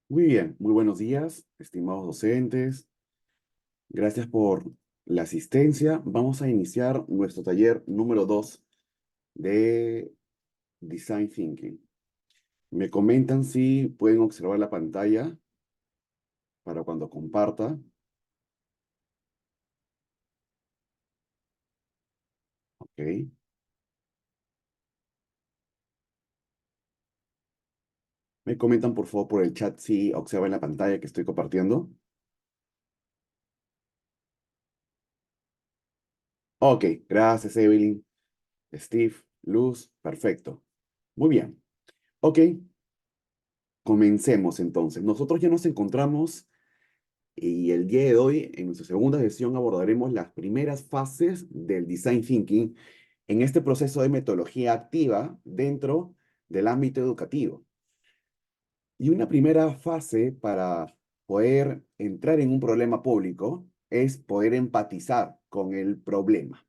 Muy bien, muy buenos días, estimados docentes. Gracias por la asistencia. Vamos a iniciar nuestro taller número 2 de Design Thinking. Me comentan si pueden observar la pantalla para cuando comparta. Ok. Me comentan por favor por el chat si observan la pantalla que estoy compartiendo. Ok, gracias Evelyn, Steve, Luz, perfecto. Muy bien. Ok, comencemos entonces. Nosotros ya nos encontramos. Y el día de hoy, en nuestra segunda sesión, abordaremos las primeras fases del Design Thinking en este proceso de metodología activa dentro del ámbito educativo. Y una primera fase para poder entrar en un problema público es poder empatizar con el problema.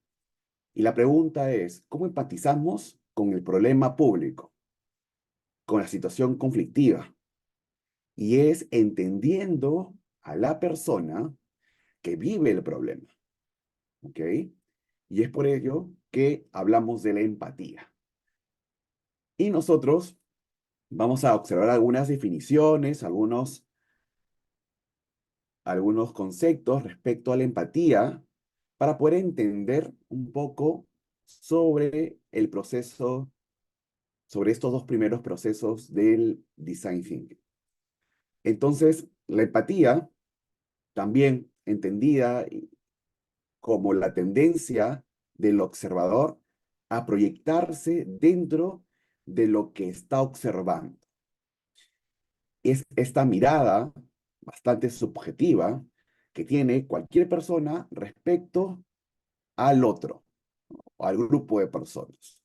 Y la pregunta es, ¿cómo empatizamos con el problema público, con la situación conflictiva? Y es entendiendo a la persona que vive el problema. ¿Ok? Y es por ello que hablamos de la empatía. Y nosotros vamos a observar algunas definiciones, algunos conceptos respecto a la empatía para poder entender un poco sobre el proceso, sobre estos dos primeros procesos del design thinking. Entonces, la empatía, también entendida como la tendencia del observador a proyectarse dentro de lo que está observando. Es esta mirada bastante subjetiva que tiene cualquier persona respecto al otro o al grupo de personas.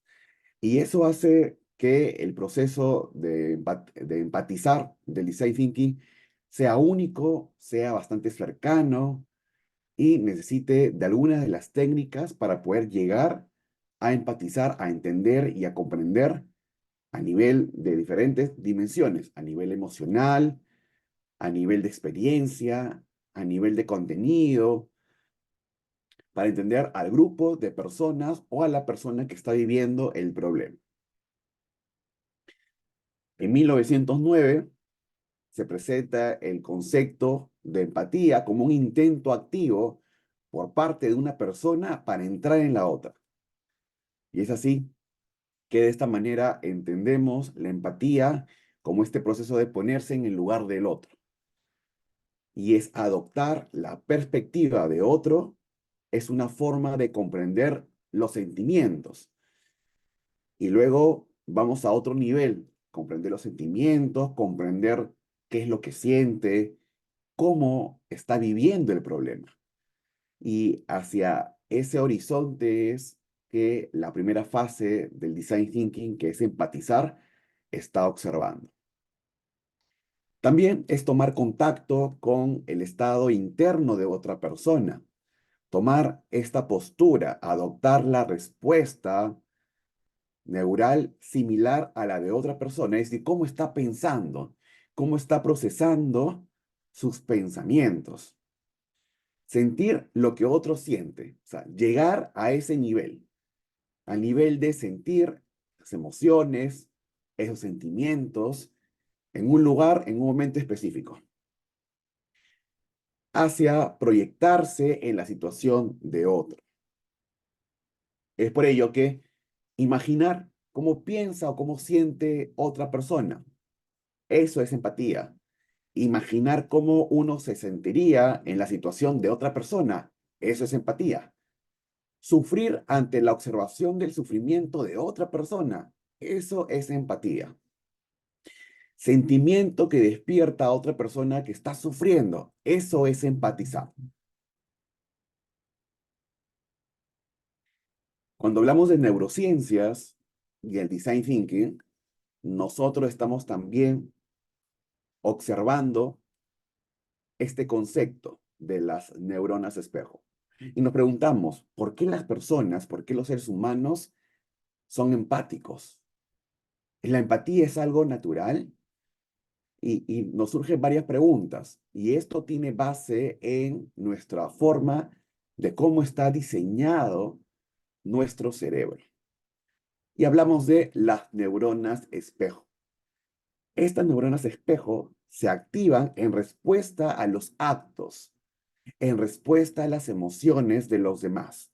Y eso hace que el proceso de empatizar del design thinking sea único, sea bastante cercano, y necesite de algunas de las técnicas para poder llegar a empatizar, a entender y a comprender a nivel de diferentes dimensiones, a nivel emocional, a nivel de experiencia, a nivel de contenido, para entender al grupo de personas o a la persona que está viviendo el problema. En 1909 se presenta el concepto de empatía como un intento activo por parte de una persona para entrar en la otra. Y es así que de esta manera entendemos la empatía como este proceso de ponerse en el lugar del otro. Y es adoptar la perspectiva de otro, es una forma de comprender los sentimientos. Y luego vamos a otro nivel, comprender los sentimientos, comprender qué es lo que siente, cómo está viviendo el problema. Y hacia ese horizonte es que la primera fase del design thinking, que es empatizar, está observando. También es tomar contacto con el estado interno de otra persona, tomar esta postura, adoptar la respuesta neural similar a la de otra persona, es decir, cómo está pensando, cómo está procesando sus pensamientos. Sentir lo que otro siente, o sea, llegar a ese nivel, al nivel de sentir las emociones, esos sentimientos, en un lugar, en un momento específico, hacia proyectarse en la situación de otro. Es por ello que imaginar cómo piensa o cómo siente otra persona, eso es empatía. Imaginar cómo uno se sentiría en la situación de otra persona, eso es empatía. Sufrir ante la observación del sufrimiento de otra persona, eso es empatía. Sentimiento que despierta a otra persona que está sufriendo, eso es empatizar. Cuando hablamos de neurociencias y el design thinking, nosotros estamos también observando este concepto de las neuronas espejo. Y nos preguntamos, ¿por qué las personas, por qué los seres humanos son empáticos? ¿La empatía es algo natural? y nos surgen varias preguntas. Y esto tiene base en nuestra forma de cómo está diseñado nuestro cerebro. Y hablamos de las neuronas espejo. Estas neuronas espejo se activan en respuesta a los actos, en respuesta a las emociones de los demás,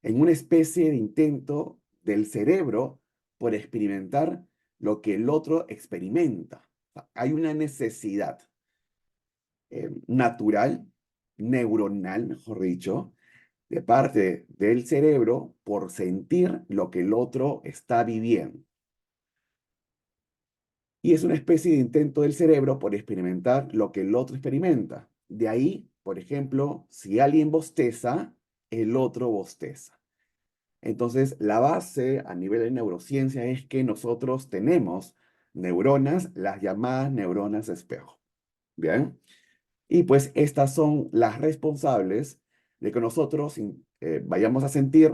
en una especie de intento del cerebro por experimentar lo que el otro experimenta. O sea, hay una necesidad natural, neuronal, mejor dicho, de parte del cerebro por sentir lo que el otro está viviendo. Y es una especie de intento del cerebro por experimentar lo que el otro experimenta. De ahí, por ejemplo, si alguien bosteza, el otro bosteza. Entonces, la base a nivel de neurociencia es que nosotros tenemos neuronas, las llamadas neuronas espejo. ¿Bien? Y pues estas son las responsables de que nosotros vayamos a sentir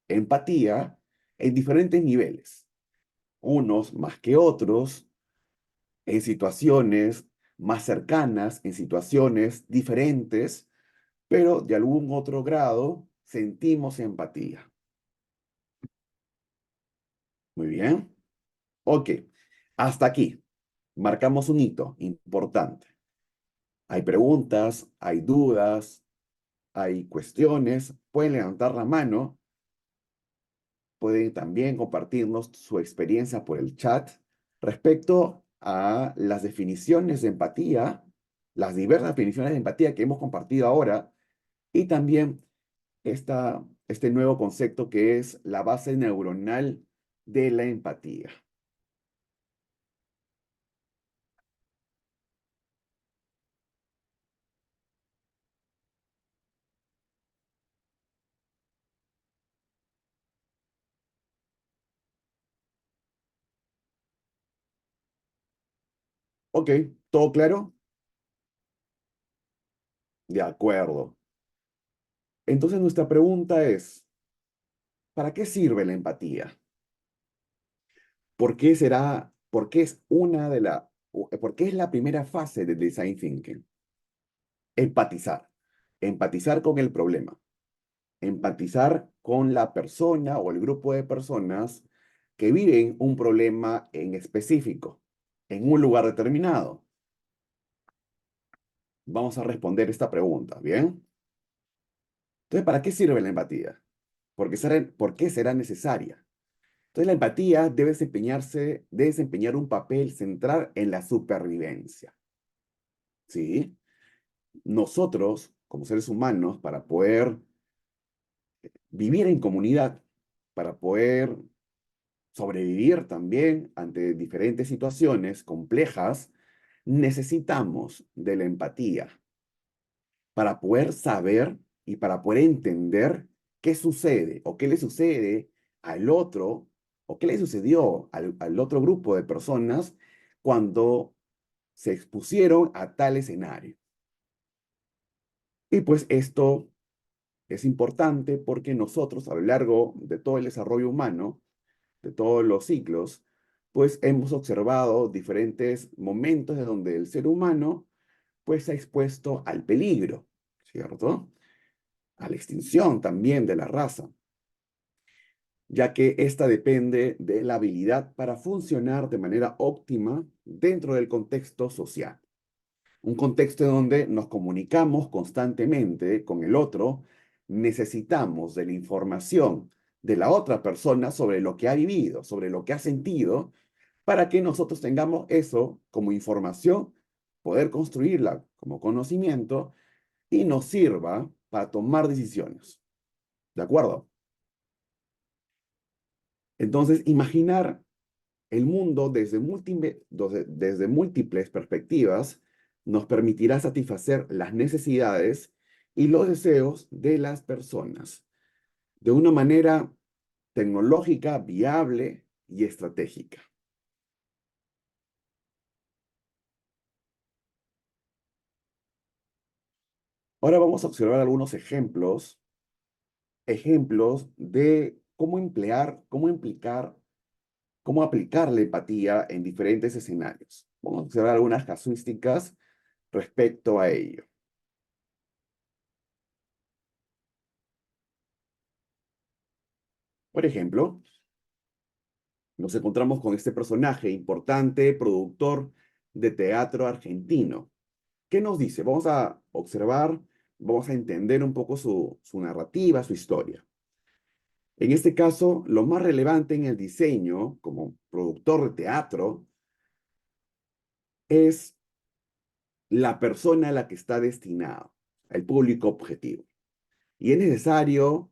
empatía en diferentes niveles, unos más que otros, en situaciones más cercanas, en situaciones diferentes, pero de algún otro grado sentimos empatía. Muy bien. Ok, hasta aquí. Marcamos un hito importante. Hay preguntas, hay dudas, hay cuestiones. Pueden levantar la mano, pueden también compartirnos su experiencia por el chat respecto a las definiciones de empatía, las diversas definiciones de empatía que hemos compartido ahora y también este nuevo concepto que es la base neuronal de la empatía. Ok, ¿todo claro? De acuerdo. Entonces nuestra pregunta es, ¿para qué sirve la empatía? ¿Por qué es por qué es la primera fase del design thinking? Empatizar. Empatizar con el problema. Empatizar con la persona o el grupo de personas que viven un problema en específico, en un lugar determinado. Vamos a responder esta pregunta, ¿bien? Entonces, ¿para qué sirve la empatía? ¿Por qué será necesaria? Entonces, la empatía debe desempeñar un papel central en la supervivencia, ¿sí? Nosotros, como seres humanos, para poder vivir en comunidad, para poder sobrevivir también ante diferentes situaciones complejas, necesitamos de la empatía para poder saber y para poder entender qué sucede o qué le sucede al otro o qué le sucedió al otro grupo de personas cuando se expusieron a tal escenario. Y pues esto es importante porque nosotros a lo largo de todo el desarrollo humano, de todos los ciclos, pues hemos observado diferentes momentos de donde el ser humano pues se ha expuesto al peligro, ¿cierto? A la extinción también de la raza, ya que esta depende de la habilidad para funcionar de manera óptima dentro del contexto social. Un contexto donde nos comunicamos constantemente con el otro, necesitamos de la información de la otra persona sobre lo que ha vivido, sobre lo que ha sentido, para que nosotros tengamos eso como información, poder construirla como conocimiento y nos sirva para tomar decisiones. ¿De acuerdo? Entonces, imaginar el mundo desde múltiples perspectivas nos permitirá satisfacer las necesidades y los deseos de las personas de una manera tecnológica, viable y estratégica. Ahora vamos a observar algunos ejemplos de cómo emplear, cómo aplicar la empatía en diferentes escenarios. Vamos a observar algunas casuísticas respecto a ello. Por ejemplo, nos encontramos con este personaje importante, productor de teatro argentino. ¿Qué nos dice? Vamos a observar, vamos a entender un poco su narrativa, su historia. En este caso, lo más relevante en el diseño, como productor de teatro, es la persona a la que está destinado, el público objetivo. Y es necesario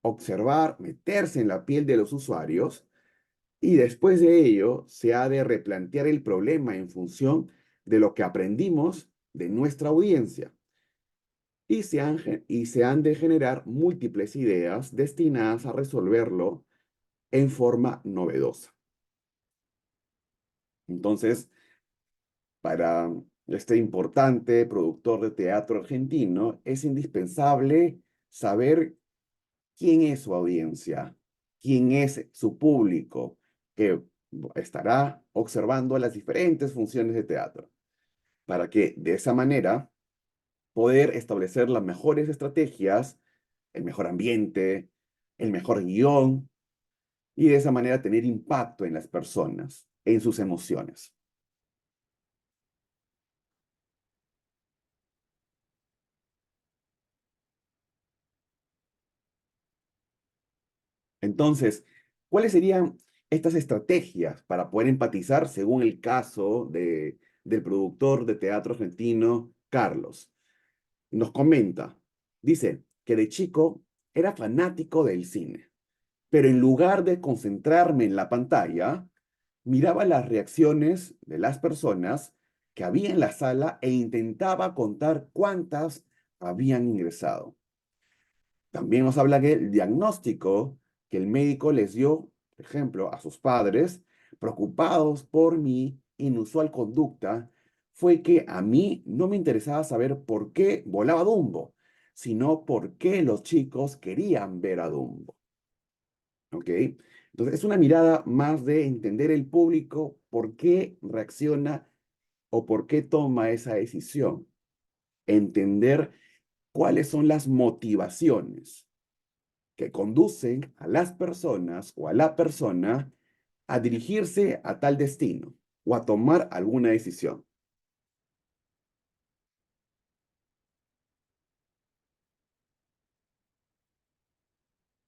observar, meterse en la piel de los usuarios y después de ello se ha de replantear el problema en función de lo que aprendimos de nuestra audiencia y se han de generar múltiples ideas destinadas a resolverlo en forma novedosa. Entonces, para este importante productor de teatro argentino, es indispensable saber quién es su audiencia, quién es su público que estará observando las diferentes funciones de teatro, para que de esa manera poder establecer las mejores estrategias, el mejor ambiente, el mejor guión, y de esa manera tener impacto en las personas, en sus emociones. Entonces, ¿cuáles serían estas estrategias para poder empatizar según el caso del productor de teatro argentino, Carlos? Nos comenta, dice que de chico era fanático del cine, pero en lugar de concentrarme en la pantalla, miraba las reacciones de las personas que había en la sala e intentaba contar cuántas habían ingresado. También nos habla que el diagnóstico que el médico les dio, por ejemplo, a sus padres, preocupados por mi inusual conducta, fue que a mí no me interesaba saber por qué volaba Dumbo, sino por qué los chicos querían ver a Dumbo. ¿Ok? Entonces, es una mirada más de entender el público, por qué reacciona o por qué toma esa decisión. Entender cuáles son las motivaciones que conducen a las personas o a la persona a dirigirse a tal destino o a tomar alguna decisión.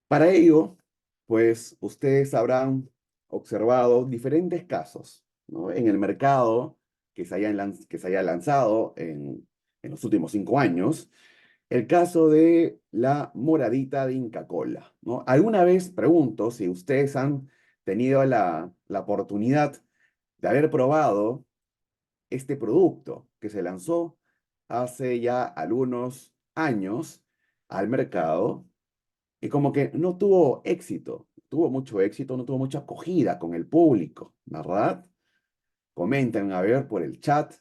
Para ello, pues ustedes habrán observado diferentes casos, ¿no? En el mercado que se haya lanzado en los últimos 5 años. El caso de la moradita de Inca Kola, ¿no? Alguna vez pregunto si ustedes han tenido la oportunidad de haber probado este producto que se lanzó hace ya algunos años al mercado y como que no tuvo éxito, tuvo mucho éxito, no tuvo mucha acogida con el público, ¿verdad? Comenten a ver por el chat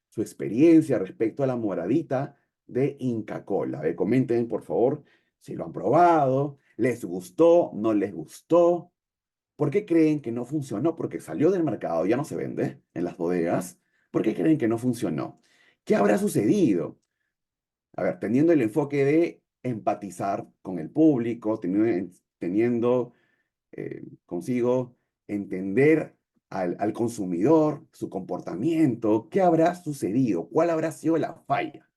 su experiencia respecto a la moradita de Inca Kola. A ver, comenten por favor si lo han probado, les gustó, no les gustó. ¿Por qué creen que no funcionó? Porque salió del mercado, ya no se vende en las bodegas. ¿Por qué creen que no funcionó? ¿Qué habrá sucedido? A ver, teniendo el enfoque de empatizar con el público, teniendo consigo entender al consumidor, su comportamiento, qué habrá sucedido, cuál habrá sido la falla.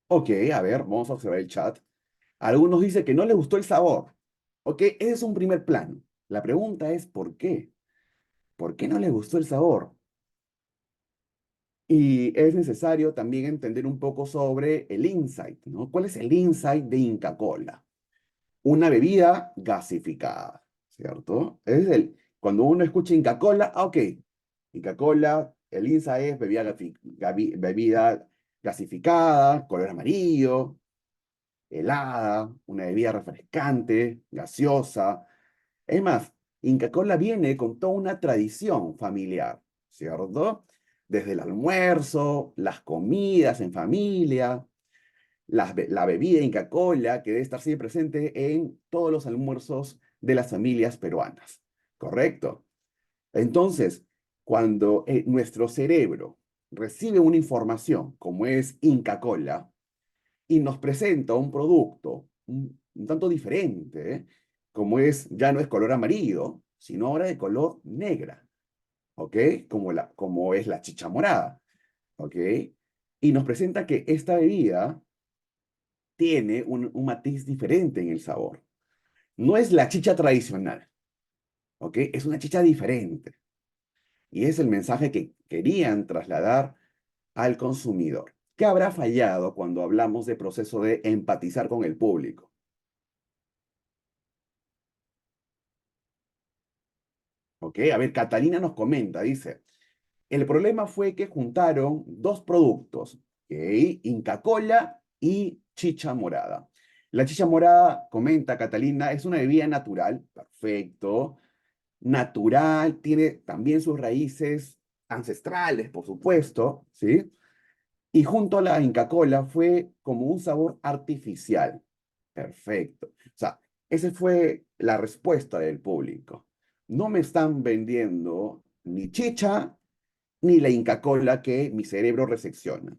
Ok, a ver, vamos a observar el chat. Algunos dicen que no les gustó el sabor. Ok, ese es un primer plano. La pregunta es ¿por qué? ¿Por qué no les gustó el sabor? Y es necesario también entender un poco sobre el insight, ¿no? ¿Cuál es el insight de Inca Kola? Una bebida gasificada, ¿cierto? Cuando uno escucha Inca Kola, ah, ok, Inca Kola, el insight es bebida gasificada, color amarillo, helada, una bebida refrescante, gaseosa. Es más, Inca Kola viene con toda una tradición familiar, ¿cierto? Desde el almuerzo, las comidas en familia, la bebida Inca Kola, que debe estar siempre presente en todos los almuerzos de las familias peruanas. Correcto. Entonces, cuando nuestro cerebro recibe una información, como es Inca Kola, y nos presenta un producto un tanto diferente, ¿eh? Como es, ya no es color amarillo, sino ahora de color negra, ¿ok? Como es la chicha morada, ¿ok? Y nos presenta que esta bebida tiene un matiz diferente en el sabor. No es la chicha tradicional, ¿ok? Es una chicha diferente. Y es el mensaje que querían trasladar al consumidor. ¿Qué habrá fallado cuando hablamos de proceso de empatizar con el público? ¿Ok? A ver, Catalina nos comenta, dice, el problema fue que juntaron dos productos, ¿ok? Inca Kola y chicha morada. La chicha morada, comenta Catalina, es una bebida natural, perfecto, natural, tiene también sus raíces ancestrales, por supuesto, ¿sí? Y junto a la Inca Kola fue como un sabor artificial. Perfecto. O sea, esa fue la respuesta del público. No me están vendiendo ni chicha ni la Inca Kola que mi cerebro recepciona.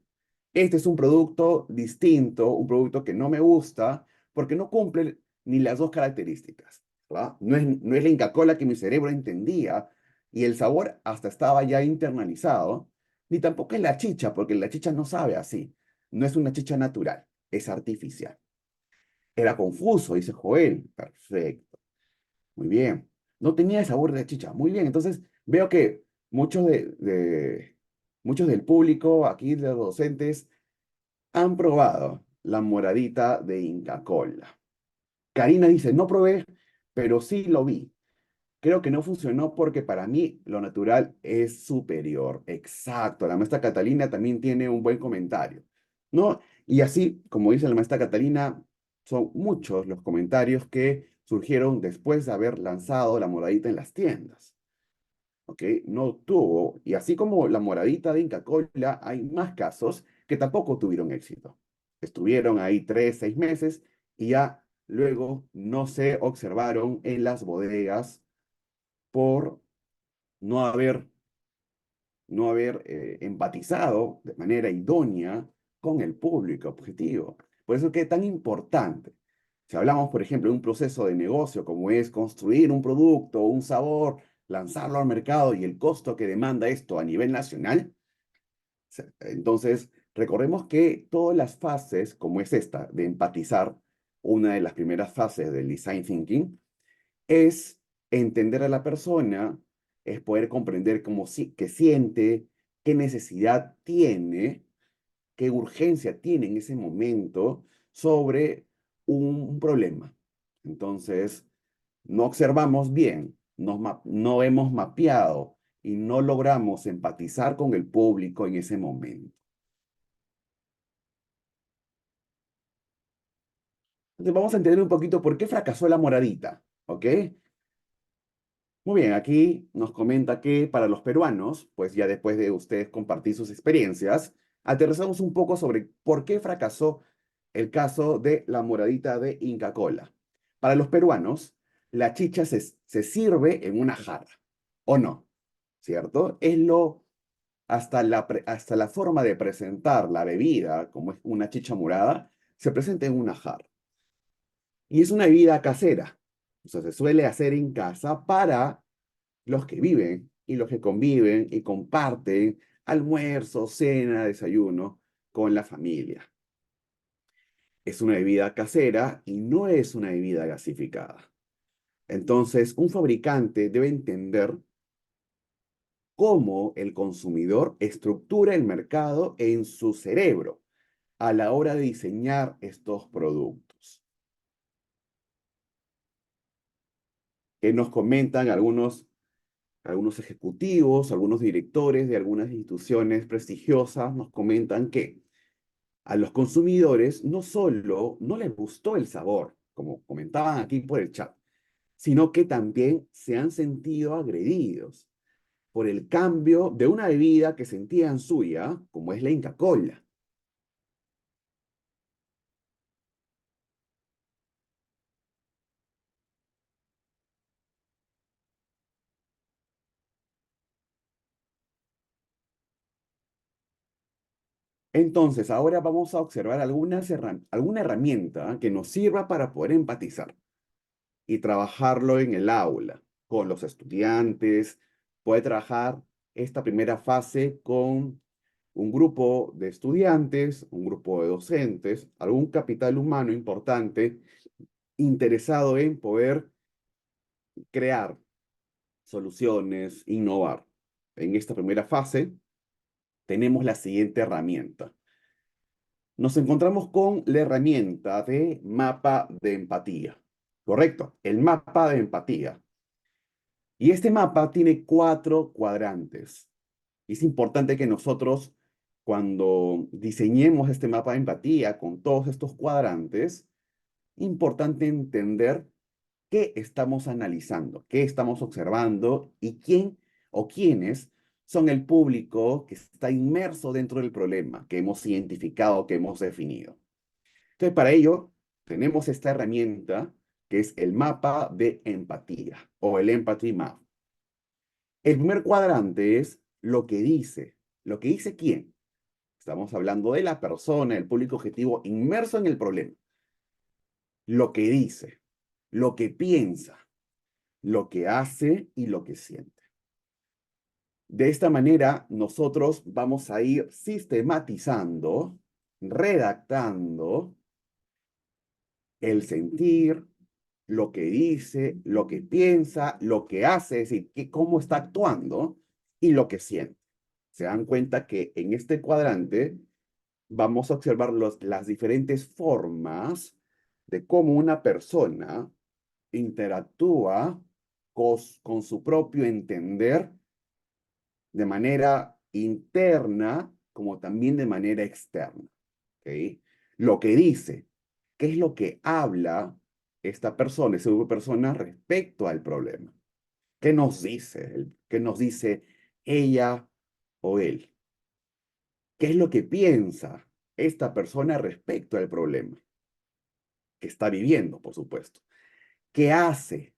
Este es un producto distinto, un producto que no me gusta porque no cumple ni las dos características, ¿verdad? No es la Inca Kola que mi cerebro entendía y el sabor hasta estaba ya internalizado, ni tampoco es la chicha, porque la chicha no sabe así. No es una chicha natural, es artificial. Era confuso, dice Joel. Perfecto. Muy bien. No tenía el sabor de chicha. Muy bien. Entonces, veo que muchos del público, aquí de los docentes, han probado la moradita de Inca Kola. Karina dice, no probé, pero sí lo vi. Creo que no funcionó porque para mí lo natural es superior. Exacto. La maestra Catalina también tiene un buen comentario, ¿no? Y así, como dice la maestra Catalina, son muchos los comentarios que surgieron después de haber lanzado la moradita en las tiendas. ¿Ok? No tuvo, y así como la moradita de Inca Kola, hay más casos que tampoco tuvieron éxito. Estuvieron ahí 3, 6 meses y ya luego no se observaron en las bodegas por no haber, no haber empatizado de manera idónea con el público objetivo. Por eso es que es tan importante. Si hablamos, por ejemplo, de un proceso de negocio como es construir un producto, un sabor, lanzarlo al mercado y el costo que demanda esto a nivel nacional, entonces recordemos que todas las fases, como es esta, de empatizar, una de las primeras fases del design thinking, es entender a la persona, es poder comprender cómo qué siente, qué necesidad tiene, qué urgencia tiene en ese momento sobre un problema. Entonces, no observamos bien, no hemos mapeado y no logramos empatizar con el público en ese momento. Entonces, vamos a entender un poquito por qué fracasó la moradita, ¿ok? Muy bien, aquí nos comenta que para los peruanos, pues ya después de ustedes compartir sus experiencias, aterrizamos un poco sobre por qué fracasó el caso de la moradita de Inca Kola. Para los peruanos, la chicha se sirve en una jarra, ¿o no? ¿Cierto? Hasta la forma de presentar la bebida, como es una chicha morada, se presenta en una jarra. Y es una bebida casera. O sea, se suele hacer en casa para los que viven y los que conviven y comparten almuerzo, cena, desayuno con la familia. Es una bebida casera y no es una bebida gasificada. Entonces, un fabricante debe entender cómo el consumidor estructura el mercado en su cerebro a la hora de diseñar estos productos. Que nos comentan algunos ejecutivos, algunos directores de algunas instituciones prestigiosas, nos comentan que a los consumidores no solo no les gustó el sabor, como comentaban aquí por el chat, sino que también se han sentido agredidos por el cambio de una bebida que sentían suya, como es la Inca Kola. Entonces, ahora vamos a observar alguna herramienta que nos sirva para poder empatizar y trabajarlo en el aula, con los estudiantes. Puede trabajar esta primera fase con un grupo de estudiantes, un grupo de docentes, algún capital humano importante interesado en poder crear soluciones, innovar. En esta primera fase tenemos la siguiente herramienta. Nos encontramos con la herramienta de mapa de empatía. Correcto, el mapa de empatía. Y este mapa tiene 4 cuadrantes. Y es importante que nosotros, cuando diseñemos este mapa de empatía con todos estos cuadrantes, importante entender qué estamos analizando, qué estamos observando y quién o quiénes son el público que está inmerso dentro del problema que hemos identificado, que hemos definido. Entonces, para ello, tenemos esta herramienta que es el mapa de empatía o el Empathy Map. El primer cuadrante es lo que dice. ¿Lo que dice quién? Estamos hablando de la persona, el público objetivo inmerso en el problema. Lo que dice, lo que piensa, lo que hace y lo que siente. De esta manera, nosotros vamos a ir sistematizando, redactando el sentir, lo que dice, lo que piensa, lo que hace, es decir, cómo está actuando y lo que siente. Se dan cuenta que en este cuadrante vamos a observar las diferentes formas de cómo una persona interactúa con su propio entender de manera interna como también de manera externa. ¿Ok? Lo que dice, qué es lo que habla esta persona, esa persona respecto al problema. ¿Qué nos dice? ¿Qué nos dice ella o él? ¿Qué es lo que piensa esta persona respecto al problema que está viviendo, por supuesto? ¿Qué hace?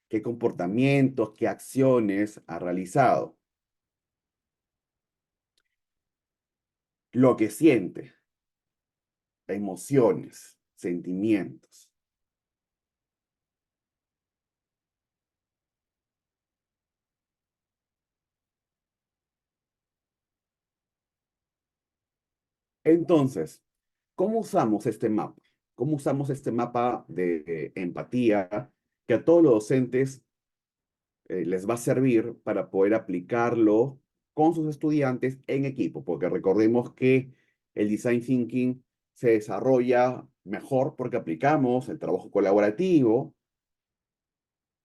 ¿Qué comportamientos, qué acciones ha realizado? Lo que siente, emociones, sentimientos. Entonces, ¿cómo usamos este mapa? ¿Cómo usamos este mapa de empatía que a todos los docentes les va a servir para poder aplicarlo con sus estudiantes en equipo? Porque recordemos que el design thinking se desarrolla mejor porque aplicamos el trabajo colaborativo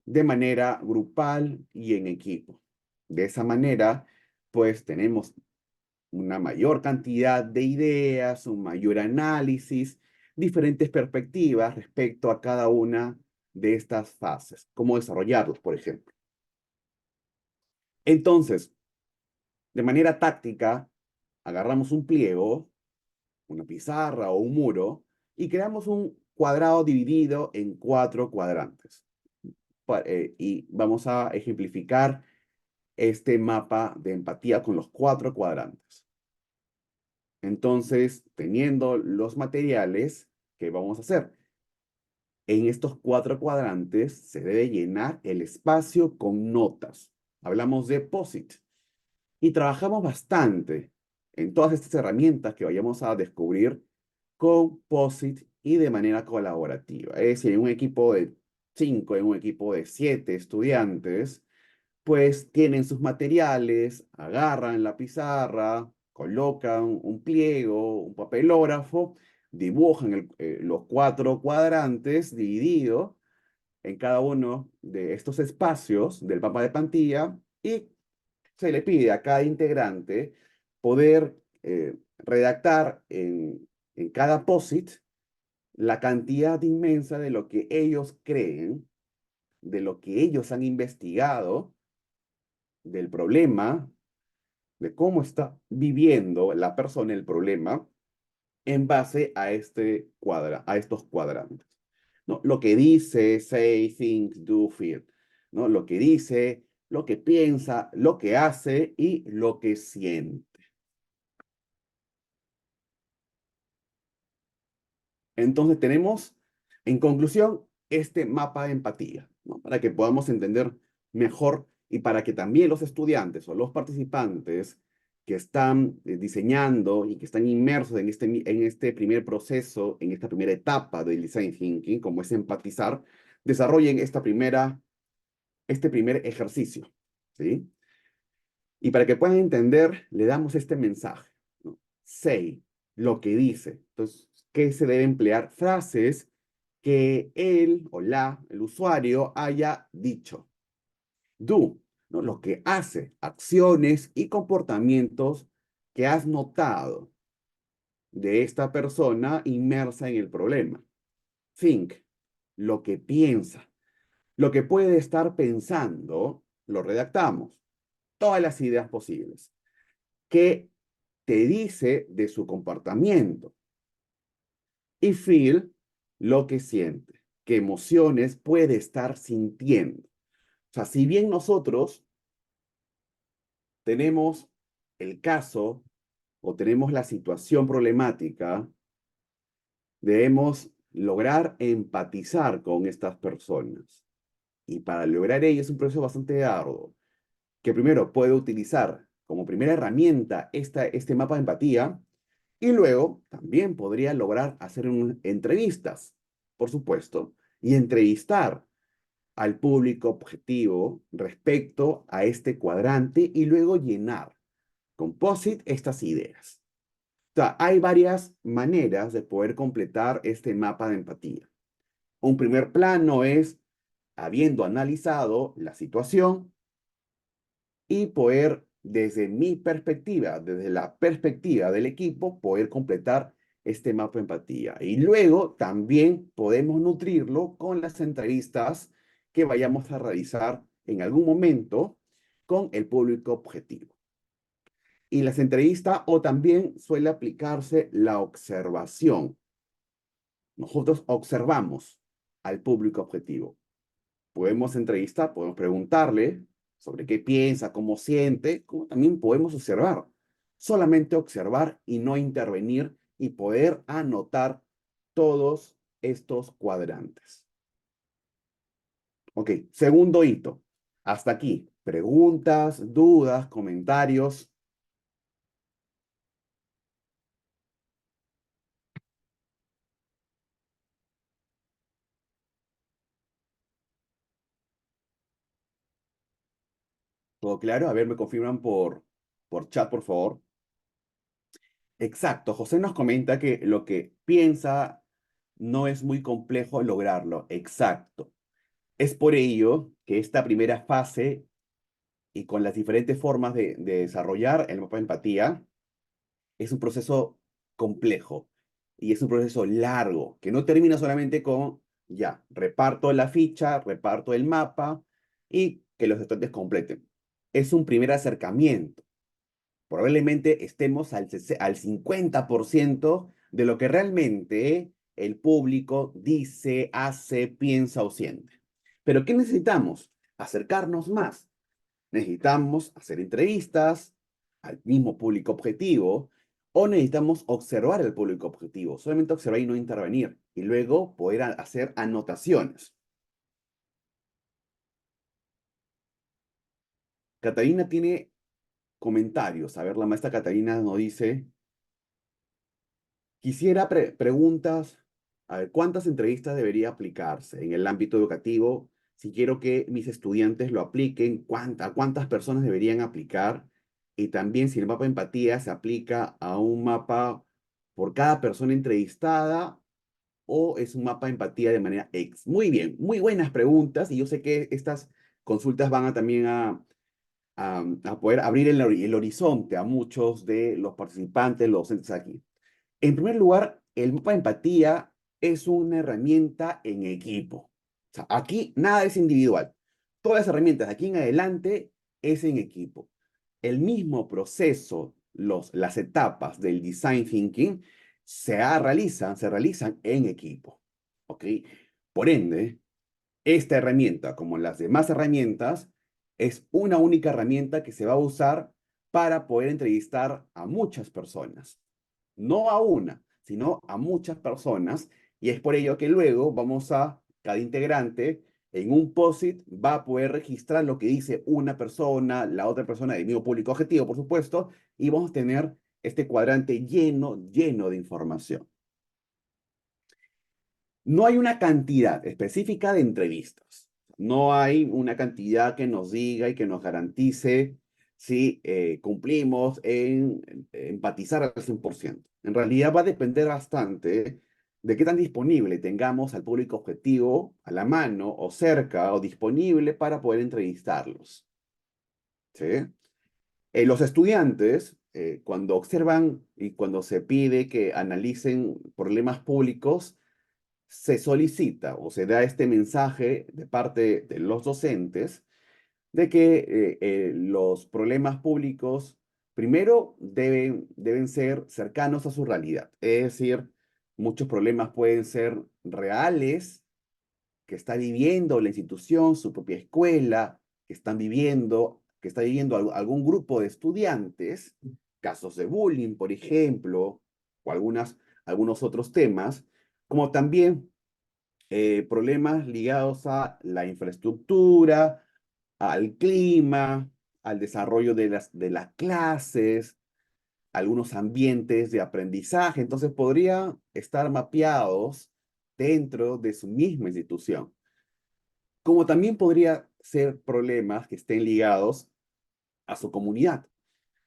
de manera grupal y en equipo. De esa manera, pues tenemos una mayor cantidad de ideas, un mayor análisis, diferentes perspectivas respecto a cada una de estas fases, cómo desarrollarlos, por ejemplo. Entonces, de manera táctica, agarramos un pliego, una pizarra o un muro y creamos un cuadrado dividido en 4 cuadrantes. Y vamos a ejemplificar este mapa de empatía con los 4 cuadrantes. Entonces, teniendo los materiales, ¿qué vamos a hacer? En estos 4 cuadrantes se debe llenar el espacio con notas. Hablamos de POSIT y trabajamos bastante en todas estas herramientas que vayamos a descubrir con POSIT y de manera colaborativa. Es decir, en un equipo de 5, en un equipo de 7 estudiantes, pues tienen sus materiales, agarran la pizarra, colocan un pliego, un papelógrafo, dibujan los 4 cuadrantes divididos en cada uno de estos espacios del mapa de plantilla y se le pide a cada integrante poder redactar en cada POSIT la cantidad inmensa de lo que ellos creen, de lo que ellos han investigado, del problema, de cómo está viviendo la persona el problema en base a, a estos cuadrantes. ¿No? Lo que dice, say, think, do, feel. ¿No? Lo que dice, lo que piensa, lo que hace y lo que siente. Entonces tenemos, en conclusión, este mapa de empatía, ¿no? Para que podamos entender mejor y para que también los estudiantes o los participantes que están diseñando y que están inmersos en este primer proceso, en esta primera etapa del design thinking, como es empatizar, desarrollen este primer ejercicio, ¿sí? Y para que puedan entender, le damos este mensaje, ¿no? Say, lo que dice. Entonces, ¿qué se debe emplear? Frases que él o el usuario haya dicho. Do, ¿no? Lo que hace, acciones y comportamientos que has notado de esta persona inmersa en el problema. Think, lo que piensa. Lo que puede estar pensando, lo redactamos. Todas las ideas posibles. ¿Qué te dice de su comportamiento? Y feel, lo que siente, qué emociones puede estar sintiendo. O sea, si bien nosotros tenemos el caso o tenemos la situación problemática, debemos lograr empatizar con estas personas. Y para lograr ello es un proceso bastante arduo, que primero puede utilizar como primera herramienta este mapa de empatía y luego también podría lograr hacer entrevistas, por supuesto, y entrevistar al público objetivo respecto a este cuadrante y luego llenar con POSIT estas ideas. O sea, hay varias maneras de poder completar este mapa de empatía. Un primer plano es, habiendo analizado la situación, y poder, desde mi perspectiva, desde la perspectiva del equipo, poder completar este mapa de empatía. Y luego también podemos nutrirlo con las entrevistas que vayamos a realizar en algún momento con el público objetivo. Y las entrevistas o también suele aplicarse la observación. Nosotros observamos al público objetivo. Podemos entrevistar, podemos preguntarle sobre qué piensa, cómo siente, como también podemos observar. Solamente observar y no intervenir y poder anotar todos estos cuadrantes. Ok, segundo hito. Hasta aquí. Preguntas, dudas, comentarios. ¿Todo claro? A ver, me confirman por chat, por favor. Exacto. José nos comenta que lo que piensa no es muy complejo lograrlo. Exacto. Es por ello que esta primera fase y con las diferentes formas de desarrollar el mapa de empatía es un proceso complejo y es un proceso largo que no termina solamente con, ya, reparto la ficha, reparto el mapa y que los estudiantes completen. Es un primer acercamiento. Probablemente estemos al 50% de lo que realmente el público dice, hace, piensa o siente. Pero ¿qué necesitamos? Acercarnos más. Necesitamos hacer entrevistas al mismo público objetivo o necesitamos observar al público objetivo, solamente observar y no intervenir, y luego poder hacer anotaciones. Catalina tiene comentarios. A ver, la maestra Catalina nos dice, quisiera preguntas, a ver, ¿cuántas entrevistas debería aplicarse en el ámbito educativo? Si quiero que mis estudiantes lo apliquen, ¿a cuántas personas deberían aplicar? Y también si el mapa de empatía se aplica a un mapa por cada persona entrevistada o es un mapa de empatía de manera X. Muy bien, muy buenas preguntas y yo sé que estas consultas van a también a poder abrir el horizonte a muchos de los participantes, los docentes aquí. En primer lugar, el mapa de empatía es una herramienta en equipo. O sea, aquí nada es individual. Todas las herramientas de aquí en adelante es en equipo. El mismo proceso, las etapas del design thinking se realizan en equipo. ¿Ok? Por ende, esta herramienta, como las demás herramientas, es una única herramienta que se va a usar para poder entrevistar a muchas personas. No a una, sino a muchas personas Y es por ello que luego cada integrante, en un POSIT, va a poder registrar lo que dice una persona, la otra persona del mismo público objetivo, por supuesto, y vamos a tener este cuadrante lleno de información. No hay una cantidad específica de entrevistas. No hay una cantidad que nos diga y que nos garantice si cumplimos en empatizar al 100%. En realidad va a depender bastante de qué tan disponible tengamos al público objetivo a la mano o cerca o disponible para poder entrevistarlos. ¿Sí? Los estudiantes, cuando observan y cuando se pide que analicen problemas públicos, se solicita o se da este mensaje de parte de los docentes de que los problemas públicos primero deben ser cercanos a su realidad. Es decir, muchos problemas pueden ser reales, que está viviendo la institución, su propia escuela, que está viviendo algún grupo de estudiantes, casos de bullying, por ejemplo, o algunos otros temas, como también problemas ligados a la infraestructura, al clima, al desarrollo de las clases, algunos ambientes de aprendizaje. Entonces, podrían estar mapeados dentro de su misma institución. Como también podría ser problemas que estén ligados a su comunidad,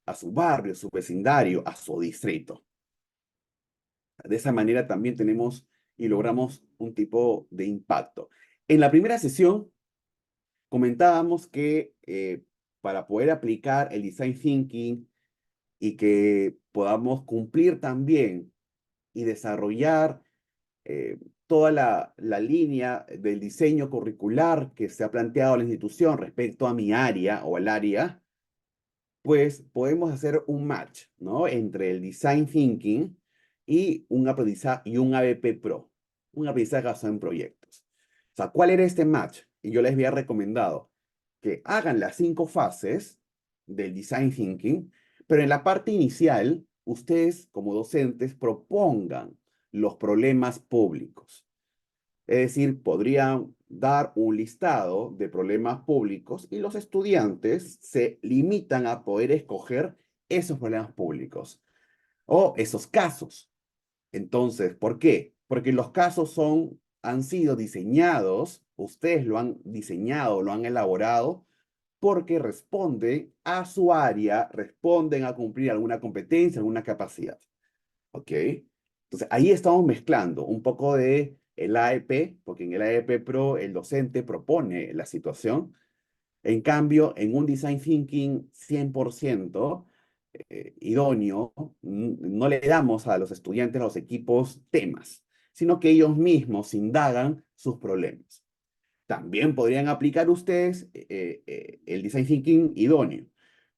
a su barrio, su vecindario, a su distrito. De esa manera también tenemos y logramos un tipo de impacto. En la primera sesión comentábamos que para poder aplicar el design thinking y que podamos cumplir también y desarrollar eh, toda la línea del diseño curricular que se ha planteado la institución respecto a mi área o al área, pues podemos hacer un match, ¿no? Entre el design thinking y un aprendizaje y un ABP Pro, un aprendizaje basado en proyectos. O sea, ¿cuál era este match? Y yo les había recomendado que hagan las 5 fases del design thinking, pero en la parte inicial, ustedes como docentes propongan los problemas públicos. Es decir, podrían dar un listado de problemas públicos y los estudiantes se limitan a poder escoger esos problemas públicos o esos casos. Entonces, ¿por qué? Porque los casos han sido diseñados, ustedes lo han diseñado, lo han elaborado, porque responden a su área, responden a cumplir alguna competencia, alguna capacidad. ¿Ok? Entonces, ahí estamos mezclando un poco de el AEP, porque en el AEP Pro el docente propone la situación. En cambio, en un design thinking 100% idóneo, no le damos a los estudiantes, a los equipos, temas, sino que ellos mismos indagan sus problemas. También podrían aplicar ustedes el design thinking idóneo,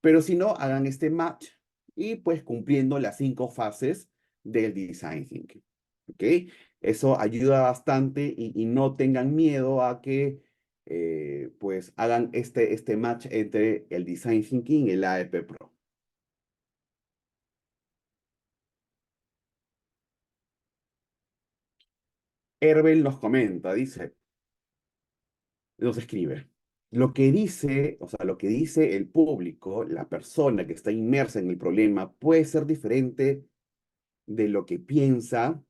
pero si no, hagan este match y pues cumpliendo las 5 fases del design thinking. ¿Ok? Eso ayuda bastante y no tengan miedo a que pues hagan este match entre el design thinking y el AEP Pro. Herbel nos comenta, nos escribe. Lo que dice, o sea, lo que dice el público, la persona que está inmersa en el problema, puede ser diferente de lo que piensa.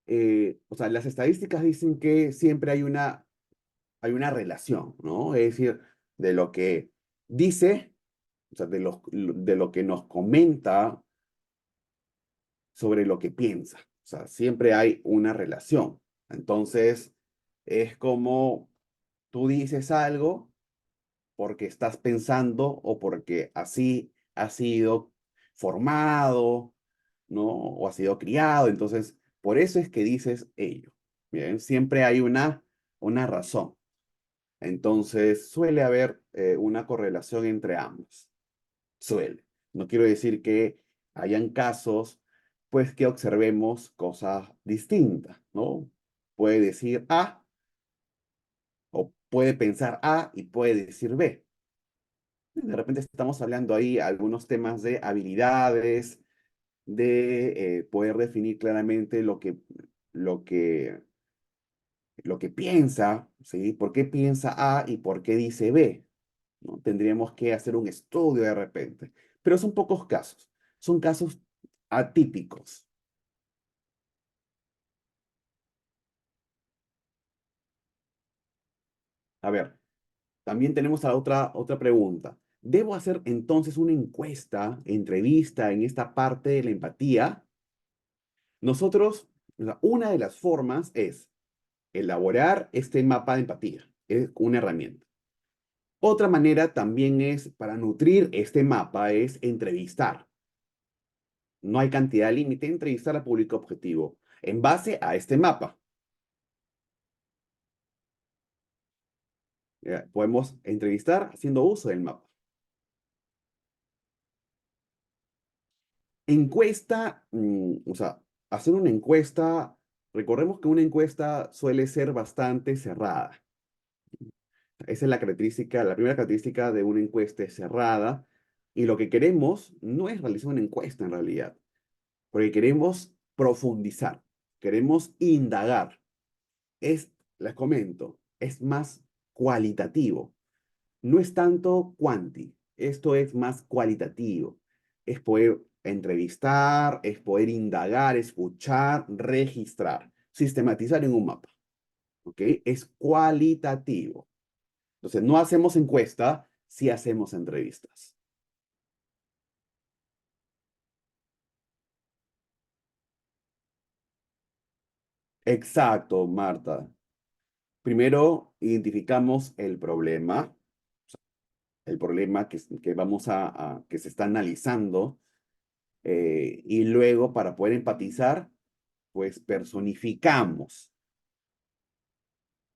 O sea, las estadísticas dicen que siempre hay una relación, ¿no? Es decir, de lo que dice, o sea, de lo que nos comenta sobre lo que piensa. O sea, siempre hay una relación. Entonces, es como tú dices algo porque estás pensando o porque así has sido formado, ¿no? O has sido criado. Entonces, por eso es que dices ello. Bien, siempre hay una razón. Entonces, suele haber una correlación entre ambos. Suele. No quiero decir que hayan casos, pues que observemos cosas distintas, ¿no? Puede decir A o puede pensar A y puede decir B. De repente estamos hablando ahí algunos temas de habilidades, de poder definir claramente lo que piensa, ¿sí? ¿Por qué piensa A y por qué dice B? ¿No? Tendríamos que hacer un estudio de repente, pero son pocos casos, son casos atípicos. A ver, también tenemos la otra pregunta. ¿Debo hacer entonces una encuesta, entrevista en esta parte de la empatía? Nosotros, o sea, una de las formas es elaborar este mapa de empatía, es una herramienta. Otra manera también es, para nutrir este mapa, es entrevistar. No hay cantidad límite, entrevistar a público objetivo en base a este mapa. Podemos entrevistar haciendo uso del mapa. Encuesta, o sea, hacer una encuesta, recordemos que una encuesta suele ser bastante cerrada. Esa es la característica, la primera característica de una encuesta es cerrada. Y lo que queremos no es realizar una encuesta en realidad, porque queremos profundizar, queremos indagar. Les comento, es más cualitativo. No es tanto cuanti, esto es más cualitativo. Es poder entrevistar, es poder indagar, escuchar, registrar, sistematizar en un mapa. ¿Ok? Es cualitativo. Entonces, no hacemos encuesta, sí hacemos entrevistas. Exacto, Marta. Primero, identificamos el problema que vamos que se está analizando, y luego, para poder empatizar, pues personificamos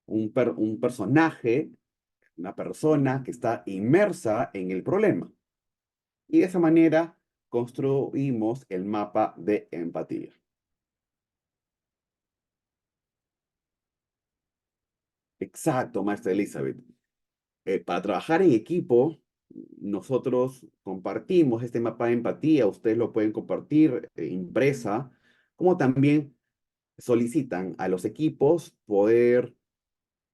un personaje, una persona que está inmersa en el problema. Y de esa manera construimos el mapa de empatía. Exacto, maestra Elizabeth. Para trabajar en equipo, nosotros compartimos este mapa de empatía. Ustedes lo pueden compartir impresa, como también solicitan a los equipos poder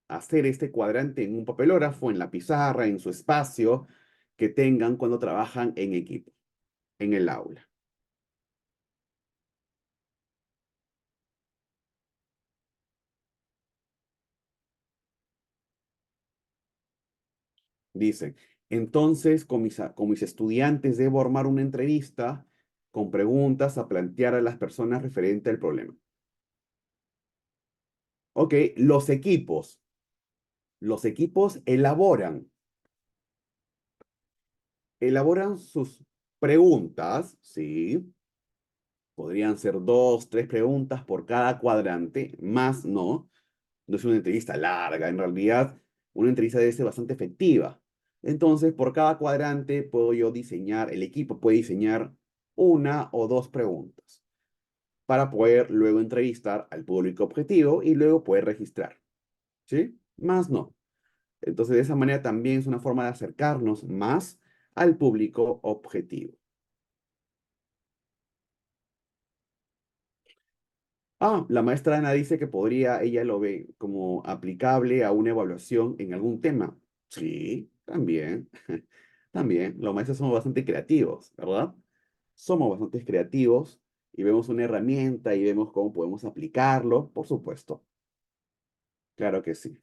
hacer este cuadrante en un papelógrafo, en la pizarra, en su espacio que tengan cuando trabajan en equipo, en el aula. Dicen, entonces con mis estudiantes debo armar una entrevista con preguntas a plantear a las personas referente al problema. Ok, los equipos elaboran sus preguntas, ¿sí? Podrían ser dos, tres preguntas por cada cuadrante, más no. No es una entrevista larga, en realidad una entrevista debe ser bastante efectiva. Entonces, por cada cuadrante puedo yo diseñar, el equipo puede diseñar una o dos preguntas para poder luego entrevistar al público objetivo y luego poder registrar, ¿sí? Más no. Entonces, de esa manera también es una forma de acercarnos más al público objetivo. Ah, la maestra Ana dice que podría, ella lo ve como aplicable a una evaluación en algún tema. Sí, también. También. Los maestros somos bastante creativos, ¿verdad? Somos bastante creativos y vemos una herramienta y vemos cómo podemos aplicarlo, por supuesto. Claro que sí.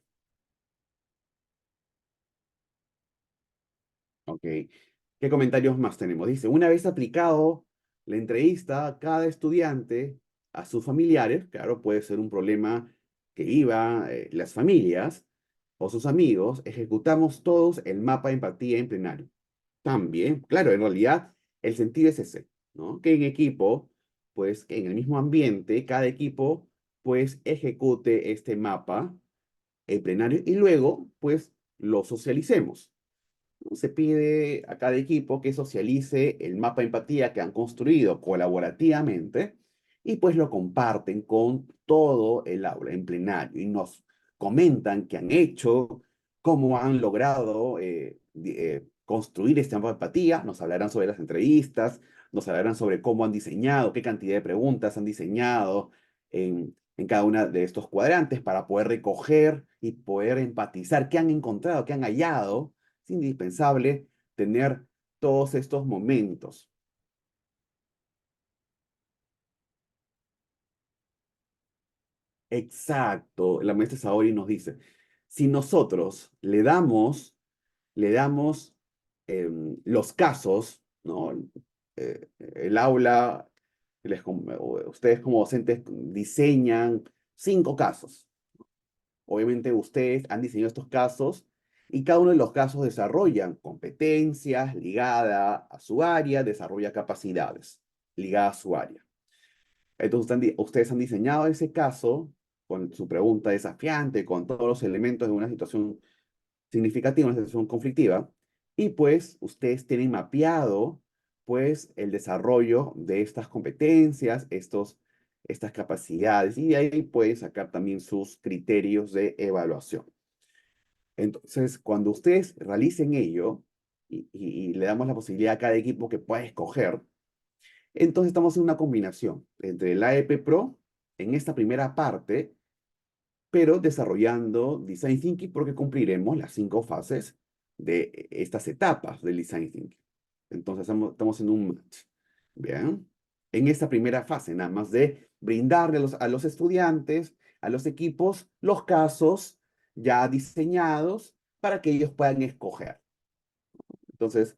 Ok. ¿Qué comentarios más tenemos? Dice, una vez aplicado la entrevista, cada estudiante a sus familiares, claro, puede ser un problema que iba las familias o sus amigos, ejecutamos todos el mapa de empatía en plenario. También, claro, en realidad el sentido es ese, ¿no? Que en equipo, pues que en el mismo ambiente, cada equipo, pues ejecute este mapa en plenario y luego, pues lo socialicemos. Se pide a cada equipo que socialice el mapa de empatía que han construido colaborativamente y pues lo comparten con todo el aula en plenario y nos comentan qué han hecho, cómo han logrado construir este mapa de empatía, nos hablarán sobre las entrevistas, nos hablarán sobre cómo han diseñado, qué cantidad de preguntas han diseñado, en cada una de estos cuadrantes para poder recoger y poder empatizar qué han encontrado, qué han hallado. Es indispensable tener todos estos momentos. Exacto, la maestra Saori nos dice, si nosotros le damos los casos, ¿no? El aula, ustedes como docentes diseñan 5 casos. Obviamente ustedes han diseñado estos casos y cada uno de los casos desarrollan competencias ligadas a su área, desarrolla capacidades ligadas a su área. Entonces ustedes han diseñado ese caso con su pregunta desafiante, con todos los elementos de una situación significativa, una situación conflictiva, y pues ustedes tienen mapeado pues el desarrollo de estas competencias, estas capacidades, y de ahí pueden sacar también sus criterios de evaluación. Entonces, cuando ustedes realicen ello, y le damos la posibilidad a cada equipo que pueda escoger, entonces estamos en una combinación entre el AEP Pro en esta primera parte, pero desarrollando Design Thinking porque cumpliremos las 5 fases de estas etapas del Design Thinking. Entonces estamos en un match. Bien. En esta primera fase, nada más de brindarle a los estudiantes, a los equipos, los casos ya diseñados para que ellos puedan escoger. Entonces,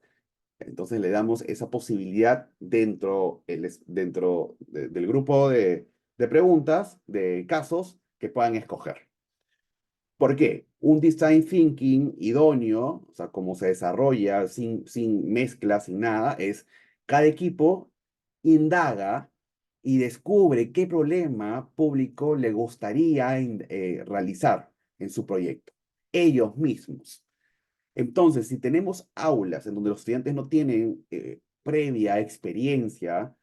entonces le damos esa posibilidad dentro del grupo de preguntas, de casos que puedan escoger. ¿Por qué? Un design thinking idóneo, o sea, como se desarrolla sin mezcla, sin nada, es cada equipo indaga y descubre qué problema público le gustaría realizar en su proyecto. Ellos mismos. Entonces, si tenemos aulas en donde los estudiantes no tienen previa experiencia,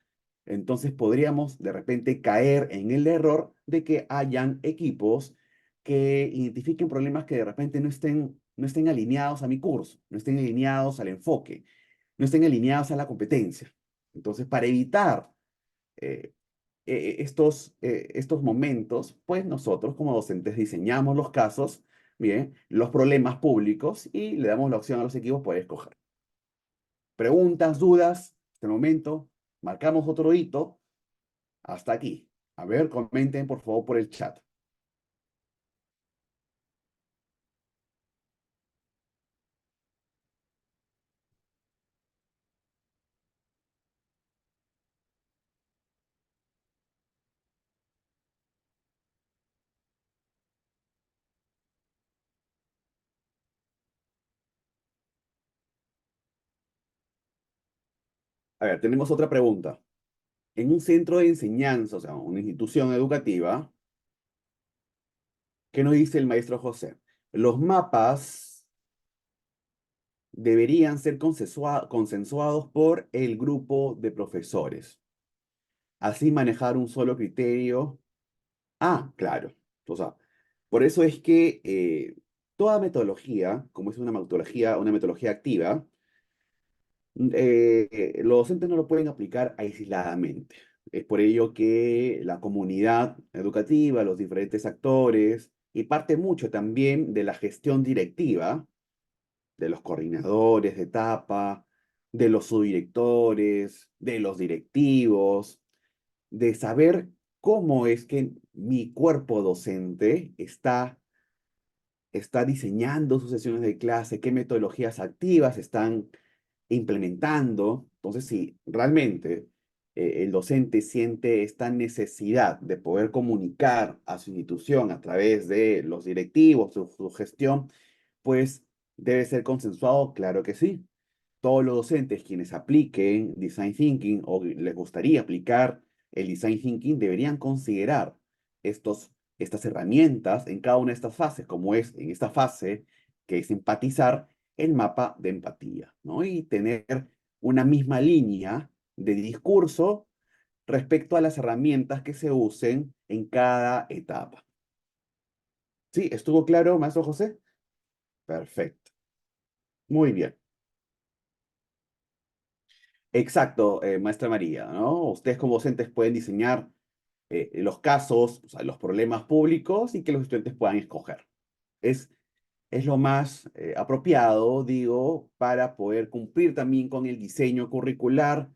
entonces podríamos de repente caer en el error de que hayan equipos que identifiquen problemas que de repente no estén alineados a mi curso, no estén alineados al enfoque, no estén alineados a la competencia. Entonces, para evitar eh, estos momentos, pues nosotros como docentes diseñamos los casos, bien, los problemas públicos y le damos la opción a los equipos poder escoger. Preguntas, dudas, hasta el momento, marcamos otro hito hasta aquí. A ver, comenten por favor por el chat. A ver, tenemos otra pregunta. En un centro de enseñanza, o sea, una institución educativa, ¿qué nos dice el maestro José? Los mapas deberían ser consensuados por el grupo de profesores. Así manejar un solo criterio. Ah, claro. O sea, por eso es que toda metodología, como es una metodología activa, los docentes no lo pueden aplicar aisladamente. Es por ello que la comunidad educativa, los diferentes actores, y parte mucho también de la gestión directiva, de los coordinadores de etapa, de los subdirectores, de los directivos, de saber cómo es que mi cuerpo docente está diseñando sus sesiones de clase, qué metodologías activas están implementando. Entonces, si realmente el docente siente esta necesidad de poder comunicar a su institución a través de los directivos, su gestión, pues debe ser consensuado, claro que sí. Todos los docentes quienes apliquen Design Thinking o les gustaría aplicar el Design Thinking deberían considerar estas herramientas en cada una de estas fases, como es en esta fase que es empatizar el mapa de empatía, ¿no? Y tener una misma línea de discurso respecto a las herramientas que se usen en cada etapa. ¿Sí? ¿Estuvo claro, maestro José? Perfecto. Muy bien. Exacto, maestra María, ¿no? Ustedes como docentes pueden diseñar los casos, o sea, los problemas públicos y que los estudiantes puedan escoger. Es, es lo más apropiado, digo, para poder cumplir también con el diseño curricular,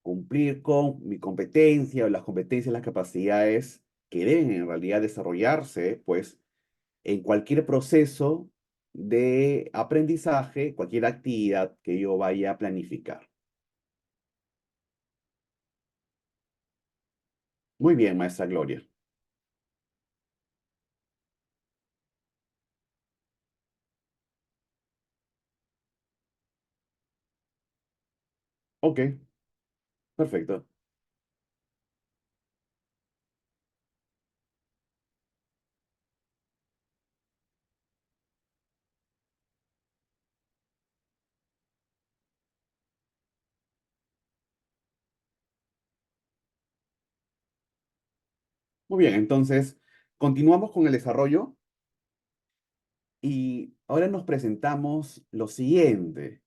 cumplir con mi competencia o las competencias, las capacidades que deben en realidad desarrollarse, pues, en cualquier proceso de aprendizaje, cualquier actividad que yo vaya a planificar. Muy bien, maestra Gloria. Ok, perfecto. Muy bien, entonces continuamos con el desarrollo y ahora nos presentamos lo siguiente.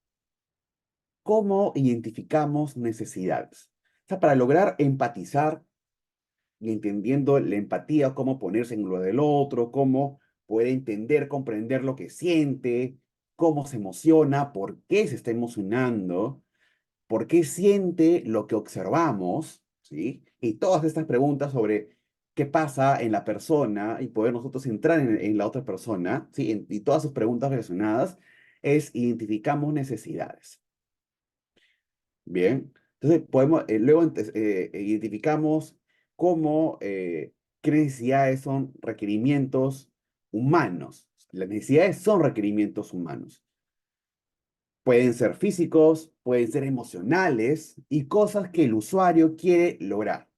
¿Cómo identificamos necesidades? O sea, para lograr empatizar y entendiendo la empatía, cómo ponerse en lo del otro, cómo poder entender, comprender lo que siente, cómo se emociona, por qué se está emocionando, por qué siente lo que observamos, ¿sí? Y todas estas preguntas sobre qué pasa en la persona y poder nosotros entrar en la otra persona, ¿sí? Y todas sus preguntas relacionadas es identificamos necesidades. Bien, entonces podemos, luego identificamos cómo, qué necesidades son requerimientos humanos. Las necesidades son requerimientos humanos. Pueden ser físicos, pueden ser emocionales y cosas que el usuario quiere lograr.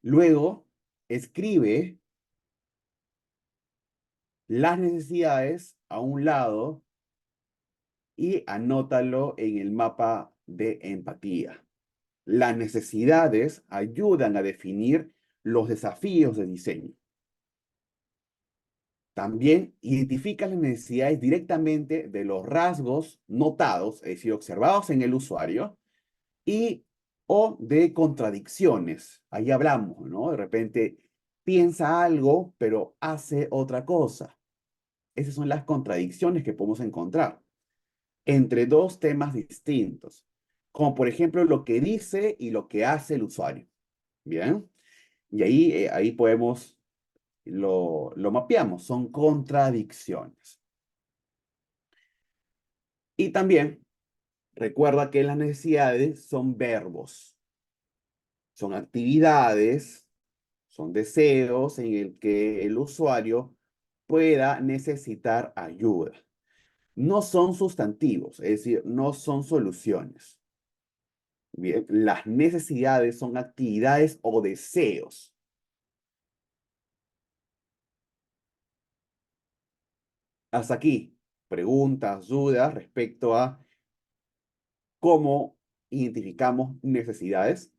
Luego, escribe las necesidades a un lado y anótalo en el mapa de empatía. Las necesidades ayudan a definir los desafíos de diseño. También identifica las necesidades directamente de los rasgos notados, es decir, observados en el usuario, y o de contradicciones. Ahí hablamos, ¿no? De repente piensa algo, pero hace otra cosa. Esas son las contradicciones que podemos encontrar entre dos temas distintos, como por ejemplo lo que dice y lo que hace el usuario. Bien, y ahí podemos, lo mapeamos, son contradicciones. Y también recuerda que las necesidades son verbos, son actividades, son deseos en el que el usuario pueda necesitar ayuda. No son sustantivos, es decir, no son soluciones. Bien, las necesidades son actividades o deseos. Hasta aquí, preguntas, dudas respecto a cómo identificamos necesidades.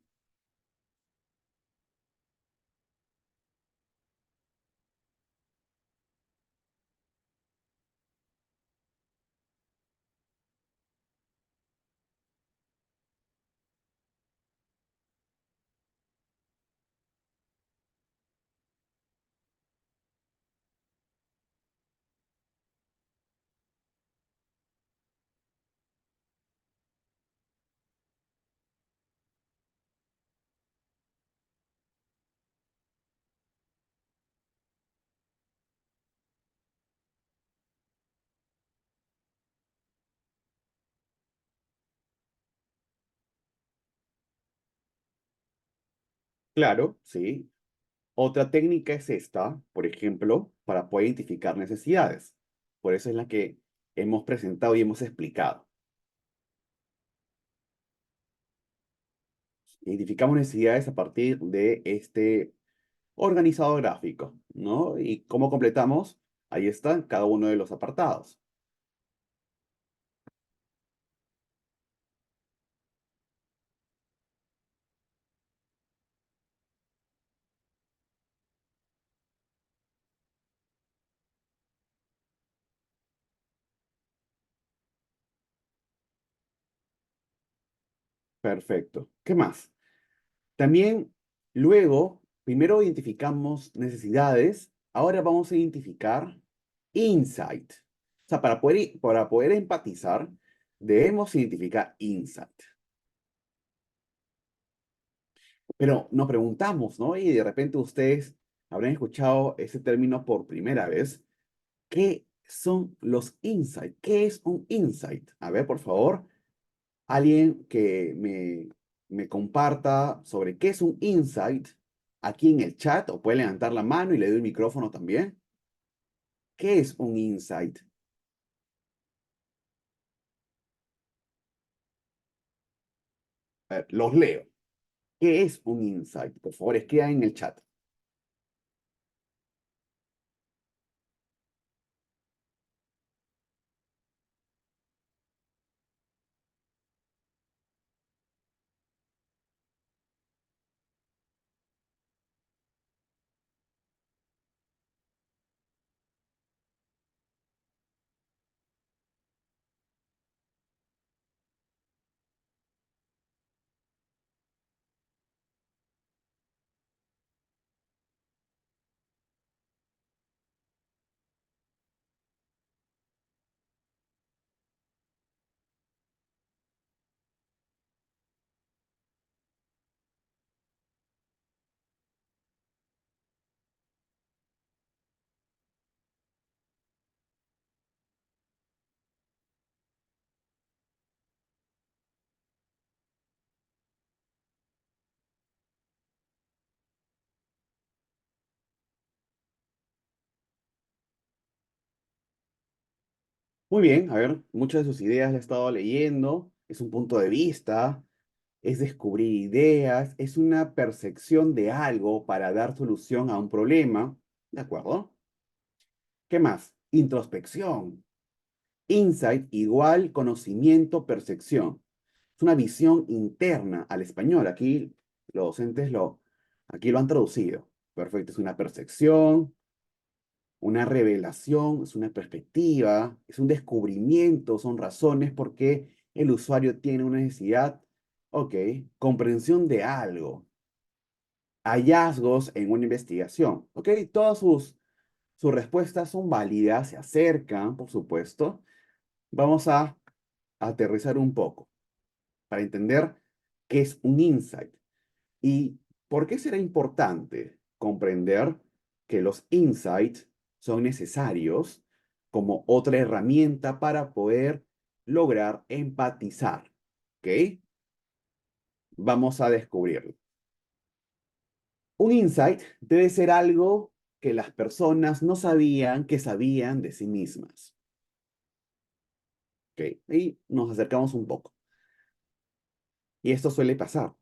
Claro, sí. Otra técnica es esta, por ejemplo, para poder identificar necesidades. Por eso es la que hemos presentado y hemos explicado. Identificamos necesidades a partir de este organizador gráfico, ¿no? ¿Y cómo completamos? Ahí están cada uno de los apartados. Perfecto. ¿Qué más? También Luego, primero identificamos necesidades, ahora vamos a identificar insight. O sea, para poder empatizar, debemos identificar insight. Pero nos preguntamos, ¿no? Y de repente ustedes habrán escuchado ese término por primera vez. ¿Qué son los insights? ¿Qué es un insight? A ver, por favor, alguien que me comparta sobre qué es un insight aquí en el chat, o puede levantar la mano y le doy el micrófono también. ¿Qué es un insight? A ver, los leo. ¿Qué es un insight? Por favor, escriban en el chat. Muy bien, a ver, muchas de sus ideas las he estado leyendo. Es un punto de vista, es descubrir ideas, es una percepción de algo para dar solución a un problema. ¿De acuerdo? ¿Qué más? Introspección. Insight igual conocimiento, percepción. Es una visión interna al español. Aquí los docentes aquí lo han traducido. Perfecto, es una percepción, una revelación, es una perspectiva, es un descubrimiento, son razones por qué el usuario tiene una necesidad. Ok, comprensión de algo, hallazgos en una investigación. Ok, todas sus respuestas son válidas, se acercan, por supuesto. Vamos a aterrizar un poco para entender qué es un insight y por qué será importante comprender que los insights son necesarios como otra herramienta para poder lograr empatizar. ¿Ok? Vamos a descubrirlo. Un insight debe ser algo que las personas no sabían que sabían de sí mismas. ¿Ok? Y nos acercamos un poco. Y esto suele pasar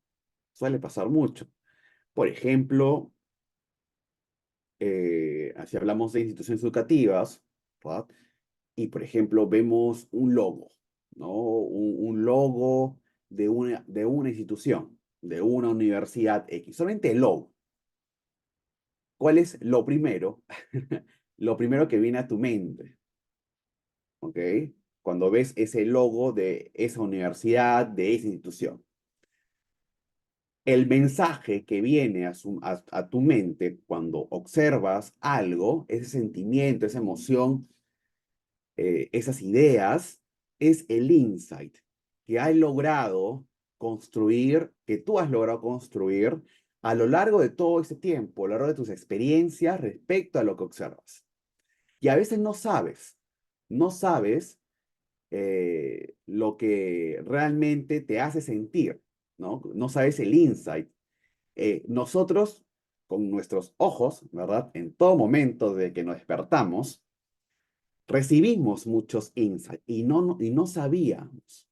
mucho. Por ejemplo, si hablamos de instituciones educativas, ¿verdad? Y por ejemplo vemos un logo, ¿no? Un logo de una institución, de una universidad X, solamente el logo. ¿Cuál es lo primero? Lo primero que viene a tu mente, ¿ok? Cuando ves ese logo de esa universidad, de esa institución. El mensaje que viene a tu mente cuando observas algo, ese sentimiento, esa emoción, esas ideas, es el insight que has logrado construir, que tú has logrado construir a lo largo de todo ese tiempo, a lo largo de tus experiencias respecto a lo que observas. Y a veces no sabes lo que realmente te hace sentir, ¿no? No sabes el insight. Nosotros, con nuestros ojos, ¿verdad? En todo momento de que nos despertamos, recibimos muchos insights y no sabíamos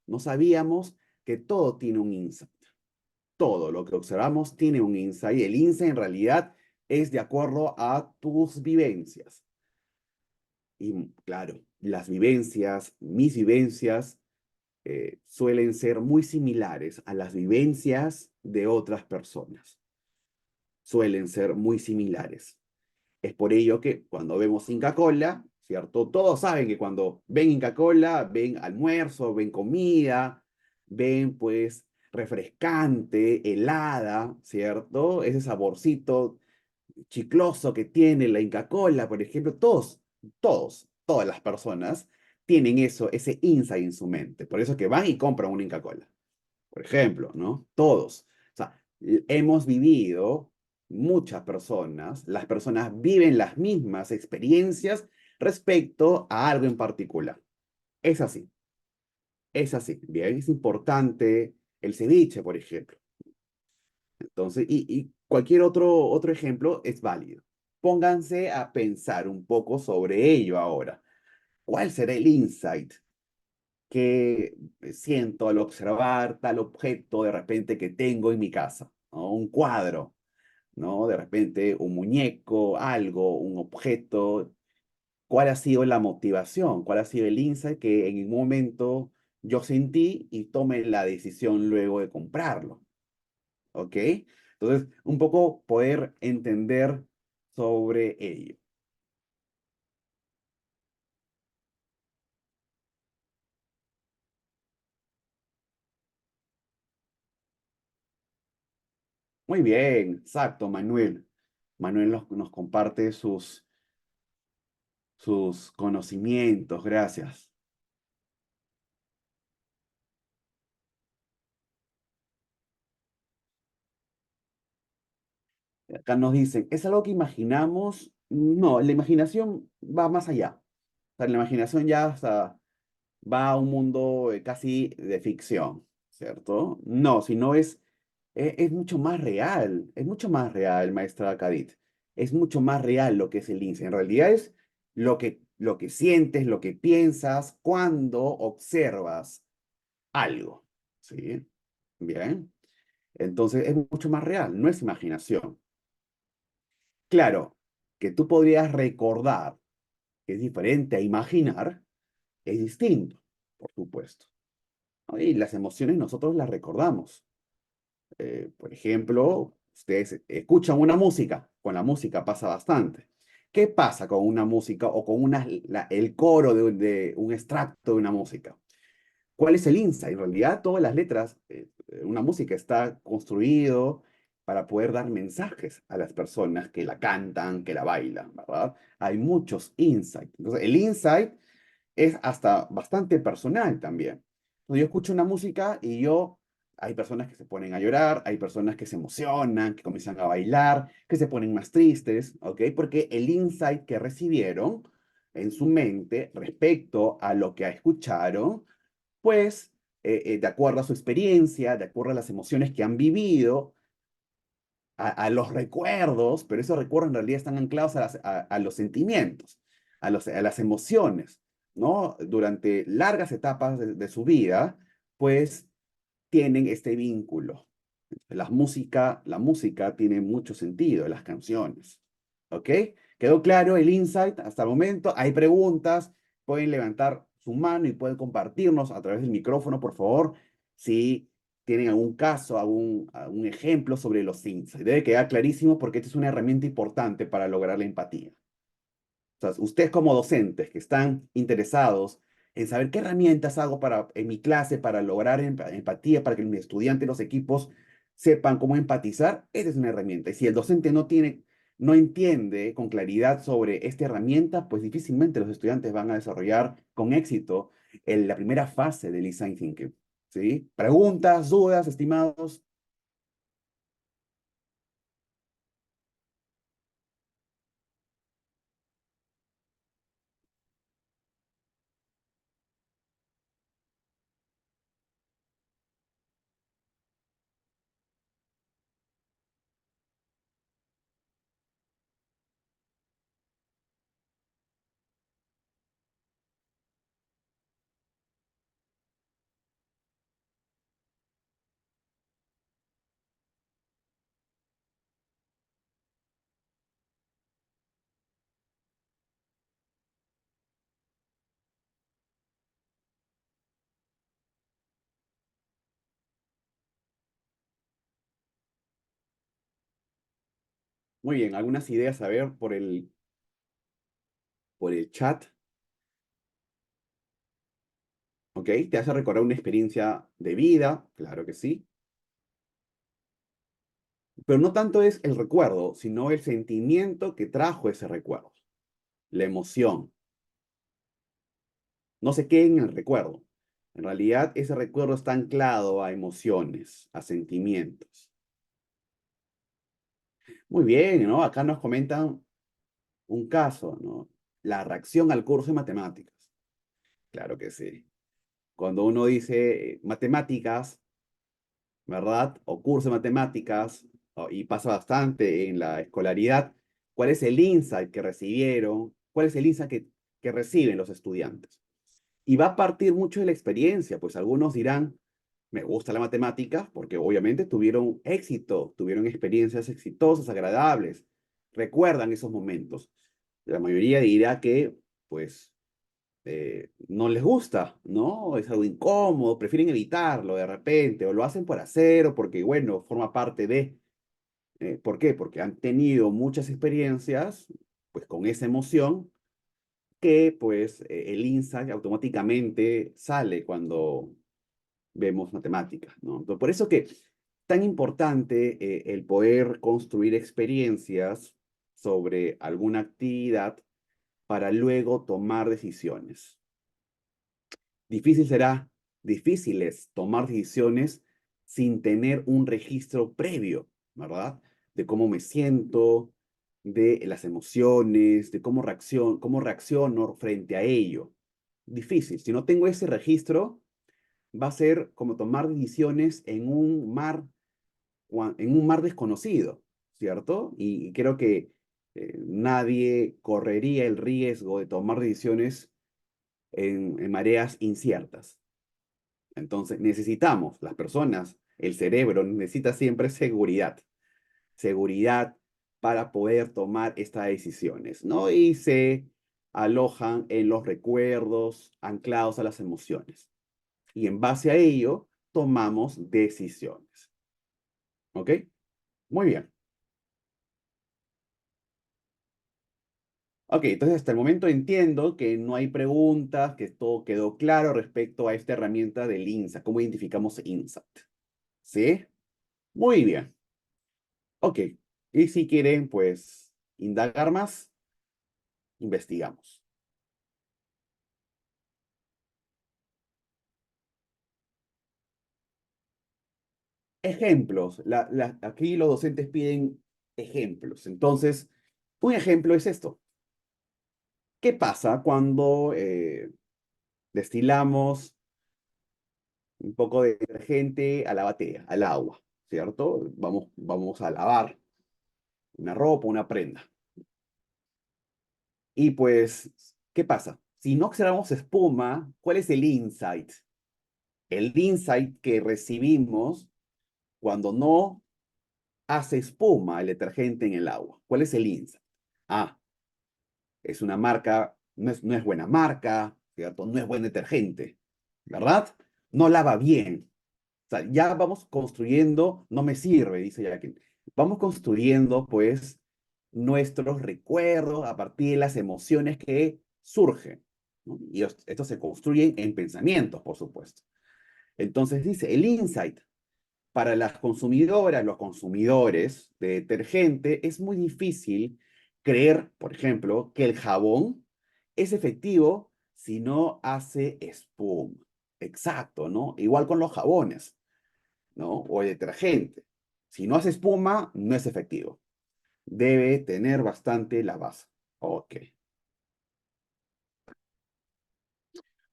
que todo tiene un insight. Todo lo que observamos tiene un insight. El insight en realidad es de acuerdo a tus vivencias. Y claro, mis vivencias, suelen ser muy similares a las vivencias de otras personas. Suelen ser muy similares. Es por ello que cuando vemos Inca Kola, ¿cierto? Todos saben que cuando ven Inca Kola, ven almuerzo, ven comida, ven pues refrescante, helada, ¿cierto? Ese saborcito chicloso que tiene la Inca Kola, por ejemplo, todas las personas tienen eso, ese insight en su mente. Por eso que van y compran una Inca Kola, por ejemplo, ¿no? Todos. O sea, hemos vivido, muchas personas, las personas viven las mismas experiencias respecto a algo en particular. Es así, es así. Bien, es importante el ceviche, por ejemplo. Entonces, y cualquier otro ejemplo es válido. Pónganse a pensar un poco sobre ello ahora. ¿Cuál será el insight que siento al observar tal objeto de repente que tengo en mi casa? ¿No? Un cuadro, ¿no? De repente un muñeco, algo, un objeto. ¿Cuál ha sido la motivación? ¿Cuál ha sido el insight que en un momento yo sentí y tomé la decisión luego de comprarlo? ¿Ok? Entonces, un poco poder entender sobre ello. Muy bien, exacto, Manuel. Manuel nos comparte sus conocimientos, gracias. Acá nos dicen, ¿es algo que imaginamos? No, la imaginación va más allá. O sea, la imaginación ya hasta va a un mundo casi de ficción, ¿cierto? No, sino es mucho más real, es mucho más real, maestra Kadit. Es mucho más real lo que es el INSEE. En realidad es lo que sientes, lo que piensas cuando observas algo, ¿sí? Bien, entonces es mucho más real, no es imaginación. Claro, que tú podrías recordar que es diferente a imaginar, es distinto, por supuesto. ¿No? Y las emociones nosotros las recordamos. Por ejemplo, ustedes escuchan una música, con la música pasa bastante. ¿Qué pasa con una música o con el coro de un extracto de una música? ¿Cuál es el insight? En realidad, todas las letras, una música está construido para poder dar mensajes a las personas que la cantan, que la bailan, ¿verdad? Hay muchos insights. Entonces, el insight es hasta bastante personal también. Cuando yo escucho una música hay personas que se ponen a llorar, hay personas que se emocionan, que comienzan a bailar, que se ponen más tristes, ¿ok? Porque el insight que recibieron en su mente respecto a lo que escucharon, pues, de acuerdo a su experiencia, de acuerdo a las emociones que han vivido, a los recuerdos, pero esos recuerdos en realidad están anclados a los sentimientos, a las emociones, ¿no? Durante largas etapas de su vida, pues tienen este vínculo. La música tiene mucho sentido, las canciones. ¿Ok? ¿Quedó claro el insight hasta el momento? Hay preguntas, pueden levantar su mano y pueden compartirnos a través del micrófono, por favor, si tienen algún caso, algún ejemplo sobre los insights. Debe quedar clarísimo porque esta es una herramienta importante para lograr la empatía. O sea, ustedes como docentes que están interesados en saber qué herramientas hago en mi clase para lograr empatía, para que mis estudiantes, los equipos sepan cómo empatizar, esa es una herramienta. Y si el docente no entiende con claridad sobre esta herramienta, pues difícilmente los estudiantes van a desarrollar con éxito la primera fase del design thinking. ¿Sí? Preguntas, dudas, estimados. Muy bien, algunas ideas a ver por el chat. ¿Ok? Te hace recordar una experiencia de vida, claro que sí. Pero no tanto es el recuerdo, sino el sentimiento que trajo ese recuerdo, la emoción. No se quede en el recuerdo. En realidad, ese recuerdo está anclado a emociones, a sentimientos. Muy bien, ¿no? Acá nos comentan un caso, ¿no? La reacción al curso de matemáticas. Claro que sí. Cuando uno dice matemáticas, ¿verdad? O curso de matemáticas, y pasa bastante en la escolaridad, ¿cuál es el insight que recibieron? ¿Cuál es el insight que reciben los estudiantes? Y va a partir mucho de la experiencia, pues algunos dirán, me gusta la matemática porque obviamente tuvieron éxito, tuvieron experiencias exitosas, agradables, recuerdan esos momentos. La mayoría dirá que, pues, no les gusta, ¿no? Es algo incómodo, prefieren evitarlo de repente, o lo hacen por hacer, o porque, bueno, forma parte de... ¿Por qué? Porque han tenido muchas experiencias, pues, con esa emoción que, pues, el insight automáticamente sale cuando vemos matemáticas, ¿no? Entonces, por eso que tan importante el poder construir experiencias sobre alguna actividad para luego tomar decisiones. Difícil será, difícil es tomar decisiones sin tener un registro previo, ¿verdad? De cómo me siento, de las emociones, de cómo reacciono frente a ello. Difícil. Si no tengo ese registro, va a ser como tomar decisiones en un mar desconocido, ¿cierto? Y creo que nadie correría el riesgo de tomar decisiones en mareas inciertas. Entonces, necesitamos, las personas, el cerebro necesita siempre seguridad, seguridad para poder tomar estas decisiones, ¿no? Y se alojan en los recuerdos anclados a las emociones. Y en base a ello, tomamos decisiones. ¿Ok? Muy bien. Ok, entonces hasta el momento entiendo que no hay preguntas, que todo quedó claro respecto a esta herramienta del INSAT, cómo identificamos INSAT. ¿Sí? Muy bien. Ok, y si quieren, pues, indagar más, investigamos. Ejemplos. Aquí los docentes piden ejemplos. Entonces, un ejemplo es esto. ¿Qué pasa cuando destilamos un poco de detergente a la batea, al agua, ¿cierto? Vamos a lavar una ropa, una prenda. Y pues, ¿qué pasa? Si no observamos espuma, ¿cuál es el insight? El insight que recibimos cuando no hace espuma el detergente en el agua. ¿Cuál es el insight? Ah, es una marca, no es buena marca, ¿cierto? No es buen detergente, ¿verdad? No lava bien. O sea, ya vamos construyendo, no me sirve, dice Jacqueline. Vamos construyendo, pues, nuestros recuerdos a partir de las emociones que surgen, ¿no? Y estos se construyen en pensamientos, por supuesto. Entonces dice, el insight para las consumidoras, los consumidores de detergente, es muy difícil creer, por ejemplo, que el jabón es efectivo si no hace espuma. Exacto, ¿no? Igual con los jabones, ¿no? O el detergente. Si no hace espuma, no es efectivo. Debe tener bastante la base. Ok.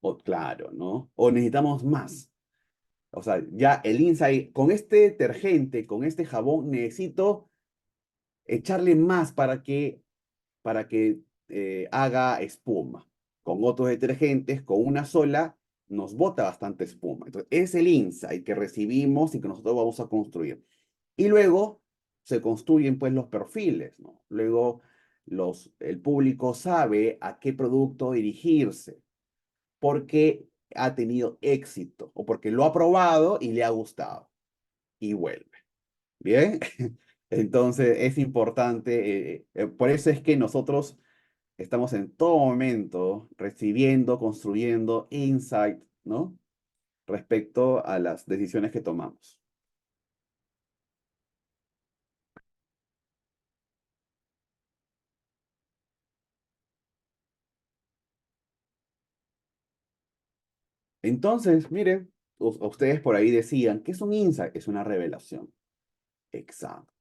O claro, ¿no? O necesitamos más. O sea, ya el insight, con este detergente, con este jabón, necesito echarle más para que haga espuma. Con otros detergentes, con una sola, nos bota bastante espuma. Entonces, es el insight que recibimos y que nosotros vamos a construir. Y luego se construyen pues los perfiles, ¿no? Luego el público sabe a qué producto dirigirse, porque ha tenido éxito o porque lo ha probado y le ha gustado y vuelve. ¿Bien? Entonces es importante, por eso es que nosotros estamos en todo momento recibiendo, construyendo insight, ¿no? Respecto a las decisiones que tomamos. Entonces, miren, ustedes por ahí decían, ¿qué es un insight? Es una revelación. Exacto.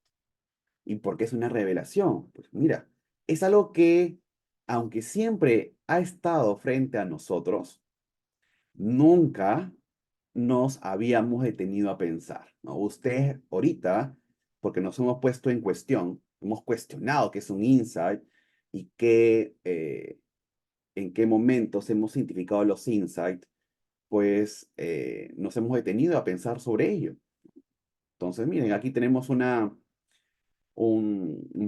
¿Y por qué es una revelación? Pues mira, es algo que, aunque siempre ha estado frente a nosotros, nunca nos habíamos detenido a pensar, ¿no? Usted ahorita, porque nos hemos puesto en cuestión, hemos cuestionado qué es un insight y en qué momentos hemos identificado los insights, pues nos hemos detenido a pensar sobre ello. Entonces, miren, aquí tenemos un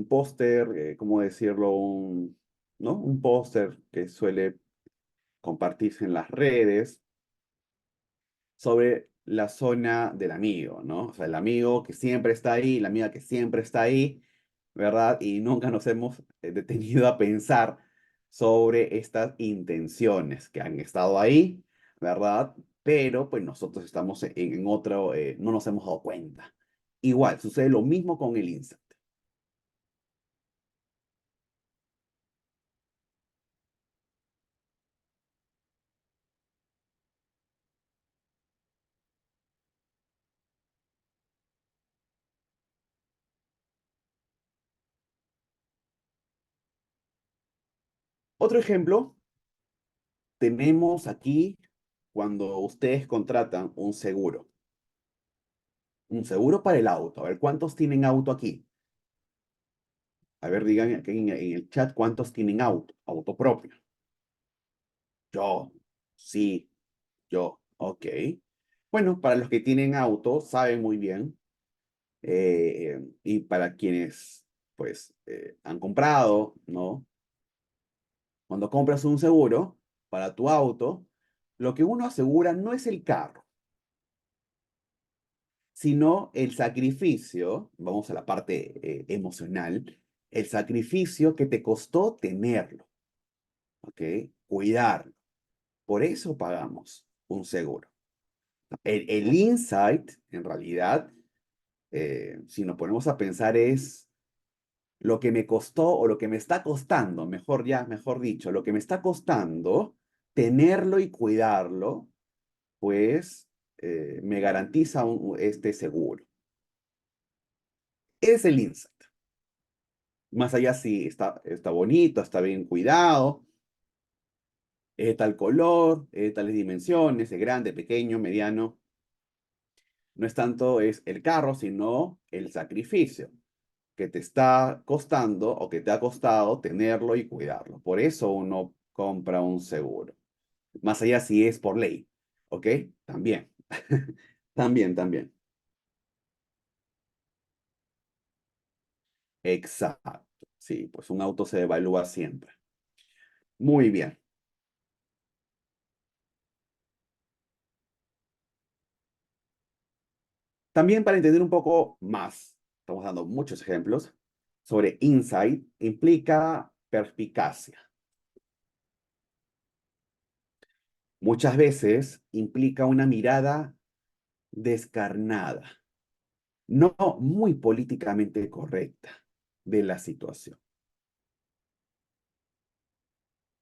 póster, ¿cómo decirlo? ¿No? Un póster que suele compartirse en las redes sobre la zona del amigo, ¿no? O sea, el amigo que siempre está ahí, la amiga que siempre está ahí, ¿verdad? Y nunca nos hemos detenido a pensar sobre estas intenciones que han estado ahí, ¿verdad? Pero pues nosotros estamos en otro, no nos hemos dado cuenta. Igual, sucede lo mismo con el insight. Otro ejemplo, tenemos aquí cuando ustedes contratan un seguro para el auto. A ver, ¿cuántos tienen auto aquí? A ver, digan aquí en el chat cuántos tienen auto propio. Yo, sí, yo, ok. Bueno, para los que tienen auto, saben muy bien. Y para quienes, pues, han comprado, ¿no? Cuando compras un seguro para tu auto, lo que uno asegura no es el carro, sino el sacrificio, vamos a la parte emocional, el sacrificio que te costó tenerlo, ¿ok? Cuidarlo. Por eso pagamos un seguro. El insight, en realidad, si nos ponemos a pensar, es lo que me costó o lo que me está costando, mejor dicho, lo que me está costando tenerlo y cuidarlo, pues me garantiza este seguro. Es el insight. Más allá si está bonito, está bien cuidado, es de tal color, es de tales dimensiones, es grande, pequeño, mediano. No es tanto es el carro, sino el sacrificio que te está costando o que te ha costado tenerlo y cuidarlo. Por eso uno compra un seguro. Más allá si es por ley, ¿ok? También, también, también. Exacto. Sí, pues un auto se evalúa siempre. Muy bien. También para entender un poco más, estamos dando muchos ejemplos sobre insight, implica perspicacia. Muchas veces implica una mirada descarnada, no muy políticamente correcta de la situación.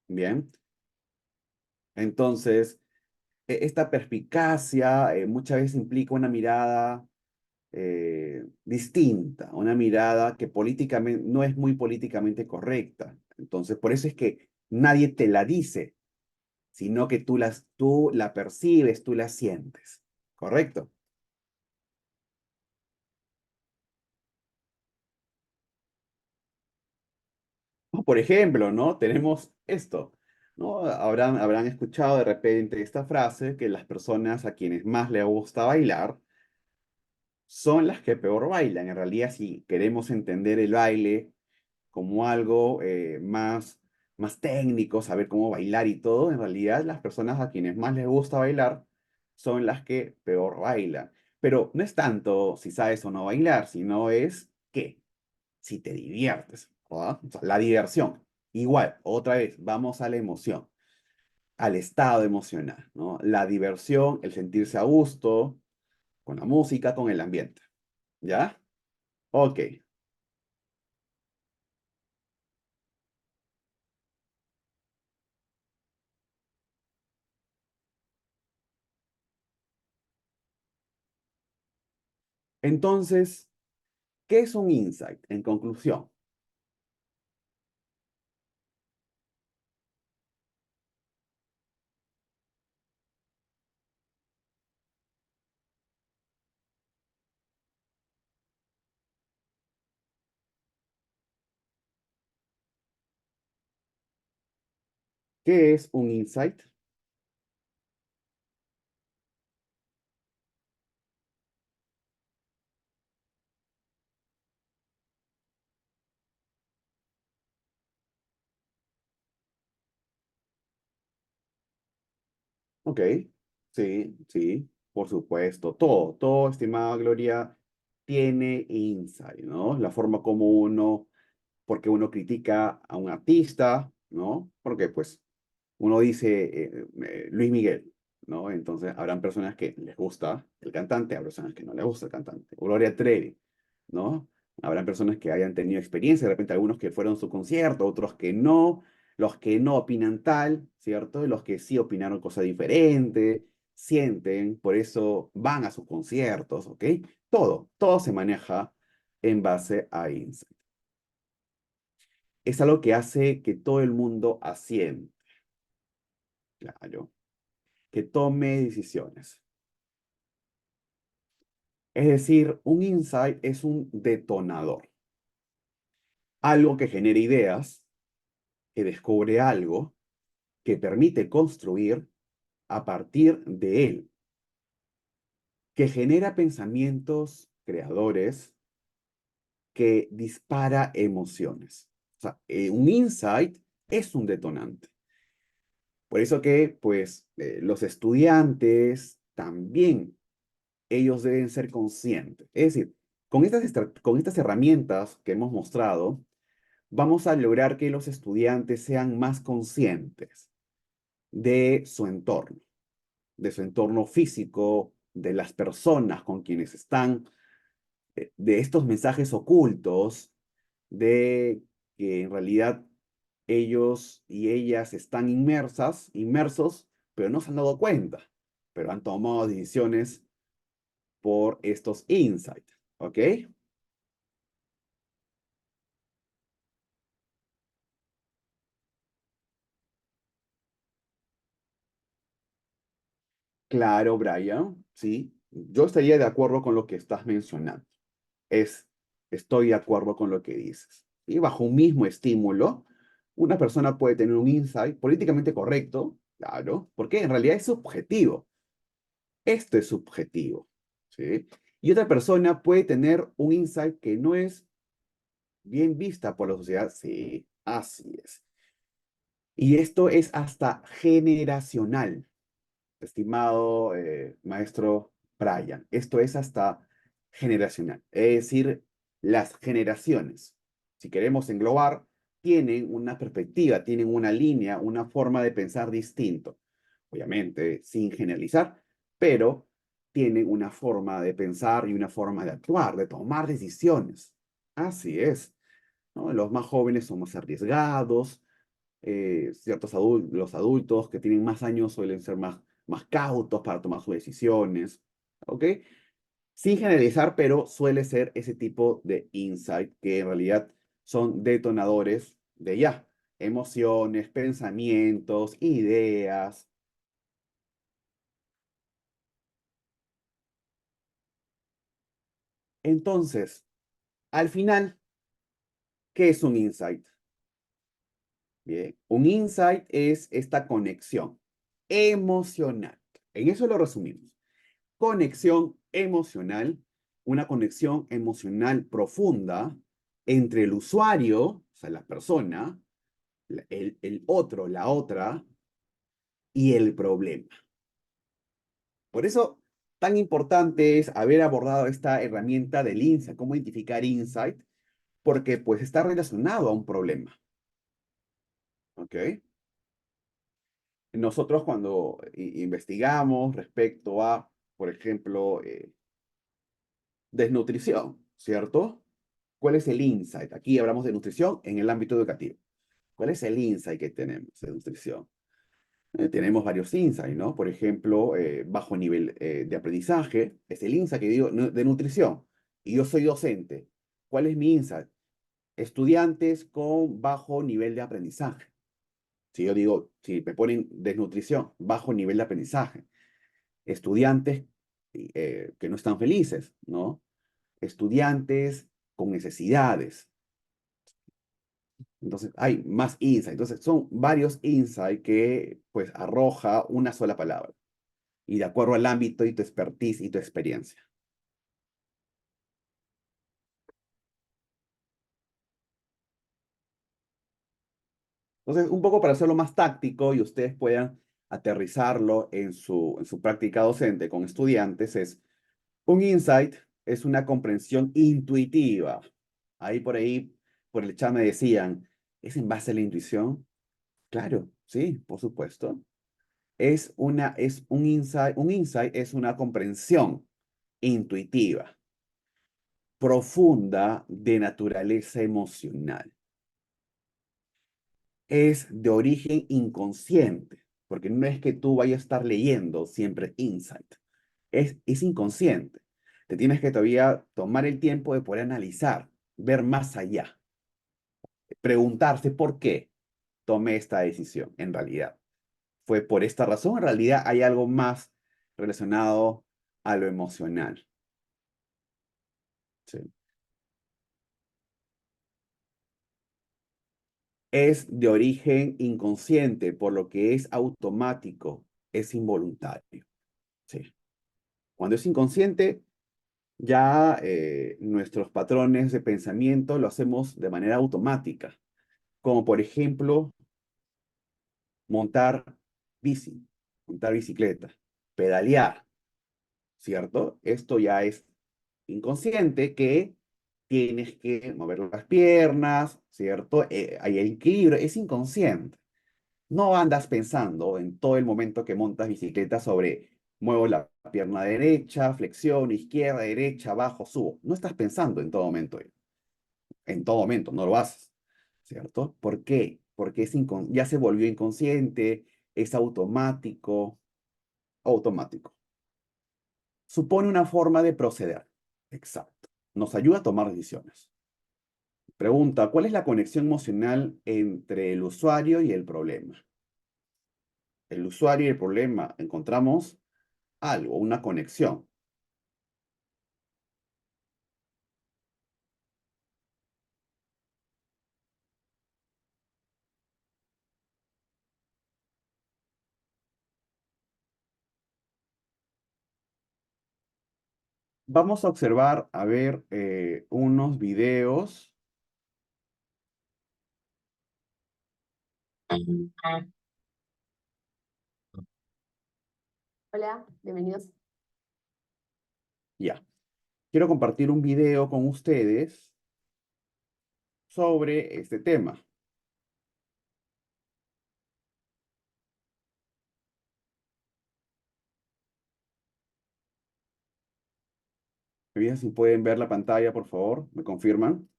Bien, entonces, esta perspicacia muchas veces implica una mirada distinta, una mirada que políticamente no es muy políticamente correcta. Entonces, por eso es que nadie te la dice, sino que tú la percibes, tú la sientes. ¿Correcto? O, por ejemplo, ¿no? Tenemos esto, ¿no? Habrán escuchado de repente esta frase que las personas a quienes más les gusta bailar son las que peor bailan. En realidad, si queremos entender el baile como algo más técnico, saber cómo bailar y todo, en realidad las personas a quienes más les gusta bailar son las que peor bailan. Pero no es tanto si sabes o no bailar, sino es que si te diviertes, ¿verdad? O sea, la diversión. Igual, otra vez, vamos a la emoción, al estado emocional, ¿no? La diversión, el sentirse a gusto con la música, con el ambiente. ¿Ya? Ok. Entonces, ¿qué es un insight? En conclusión, ¿qué es un insight? Ok, sí, sí, por supuesto. Todo, estimada Gloria, tiene insight, ¿no? La forma como uno, porque uno critica a un artista, ¿no? Porque pues uno dice Luis Miguel, ¿no? Entonces habrán personas que les gusta el cantante, habrá personas que no les gusta el cantante. O Gloria Trevi, ¿no? Habrán personas que hayan tenido experiencia, de repente algunos que fueron a su concierto, otros que no, los que no opinan tal, ¿cierto? Y los que sí opinaron cosa diferente, sienten, por eso van a sus conciertos, ¿ok? Todo se maneja en base a insight. Es algo que hace que todo el mundo asiente, claro, que tome decisiones. Es decir, un insight es un detonador, algo que genera ideas, que descubre algo, que permite construir a partir de él, que genera pensamientos creadores, que dispara emociones. O sea, un insight es un detonante. Por eso que, pues, los estudiantes también, ellos deben ser conscientes. Es decir, con estas herramientas que hemos mostrado, vamos a lograr que los estudiantes sean más conscientes de de su entorno físico, de las personas con quienes están, de estos mensajes ocultos, de que en realidad ellos y ellas están inmersos, pero no se han dado cuenta, pero han tomado decisiones por estos insights, ¿ok? Claro, Brian, sí, yo estaría de acuerdo con lo que estás mencionando. Es, estoy de acuerdo con lo que dices. Y bajo un mismo estímulo, una persona puede tener un insight políticamente correcto, claro, porque en realidad es subjetivo. Esto es subjetivo, ¿sí? Y otra persona puede tener un insight que no es bien vista por la sociedad, sí, así es. Y esto es hasta generacional, estimado maestro Brian. Esto es hasta generacional, es decir, las generaciones, si queremos englobar, tienen una perspectiva, tienen una línea, una forma de pensar distinto. Obviamente, sin generalizar, pero tienen una forma de pensar y una forma de actuar, de tomar decisiones. Así es, ¿no? Los más jóvenes son más arriesgados, los adultos que tienen más años suelen ser más cautos para tomar sus decisiones, ¿ok? Sin generalizar, pero suele ser ese tipo de insight que en realidad son detonadores de ya, emociones, pensamientos, ideas. Entonces, al final, ¿qué es un insight? Bien, un insight es esta conexión emocional. En eso lo resumimos. Conexión emocional, una conexión emocional profunda entre el usuario, o sea, la persona, el otro, la otra, y el problema. Por eso, tan importante es haber abordado esta herramienta del insight, cómo identificar insight, porque pues está relacionado a un problema, ¿ok? Nosotros cuando investigamos respecto a, por ejemplo, desnutrición, ¿cierto? ¿Cuál es el insight? Aquí hablamos de nutrición en el ámbito educativo. ¿Cuál es el insight que tenemos de nutrición? Tenemos varios insights, ¿no? Por ejemplo, bajo nivel de aprendizaje, es el insight que digo de nutrición. y yo soy docente, ¿cuál es mi insight? Estudiantes con bajo nivel de aprendizaje. Si yo digo, si me ponen desnutrición, bajo nivel de aprendizaje. Estudiantes que no están felices, ¿no? Estudiantes con necesidades. Entonces, hay más insight. Entonces, son varios insights que, pues, arroja una sola palabra. Y de acuerdo al ámbito y tu expertise y tu experiencia. Entonces, un poco para hacerlo más táctico y ustedes puedan aterrizarlo en su práctica docente con estudiantes, es un insight, es una comprensión intuitiva. Ahí, por el chat me decían, ¿es en base a la intuición? Claro, sí, por supuesto. Es un insight es una comprensión intuitiva, profunda de naturaleza emocional. Es de origen inconsciente, porque no es que tú vayas a estar leyendo siempre insight, es inconsciente. Te tienes que todavía tomar el tiempo de poder analizar, ver más allá, preguntarse por qué tomé esta decisión en realidad. ¿Fue por esta razón? En realidad hay algo más relacionado a lo emocional. Sí. Es de origen inconsciente, por lo que es automático, es involuntario. Sí. Cuando es inconsciente, ya nuestros patrones de pensamiento lo hacemos de manera automática, como por ejemplo montar bici, montar bicicleta, pedalear, ¿cierto? Esto ya es inconsciente que tienes que mover las piernas, ¿cierto? Hay el equilibrio, es inconsciente. No andas pensando en todo el momento que montas bicicleta sobre muevo la pierna derecha, flexión, izquierda, derecha, abajo, subo. No estás pensando en todo momento, no lo haces, ¿cierto? ¿Por qué? Porque ya se volvió inconsciente, es automático. Supone una forma de proceder. Exacto. Nos ayuda a tomar decisiones. Pregunta, ¿cuál es la conexión emocional entre el usuario y el problema? El usuario y el problema, encontramos algo, una conexión. Vamos a observar, a ver, unos videos. Hola, bienvenidos. Ya. Quiero compartir un video con ustedes sobre este tema. ¿Me dicen si pueden ver la pantalla, por favor? ¿Me confirman?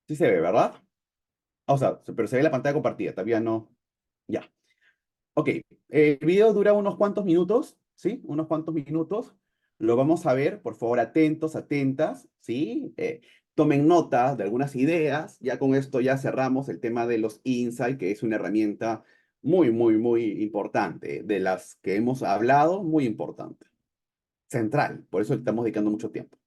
Sí se ve, ¿verdad? O sea, pero se ve la pantalla compartida, todavía no. Ya. Ok, el video dura unos cuantos minutos, ¿sí? Unos cuantos minutos. Lo vamos a ver, por favor, atentos, atentas, ¿sí? Tomen nota de algunas ideas. Ya con esto ya cerramos el tema de los insights, que es una herramienta muy importante, de las que hemos hablado, muy importante. Central, por eso le estamos dedicando mucho tiempo.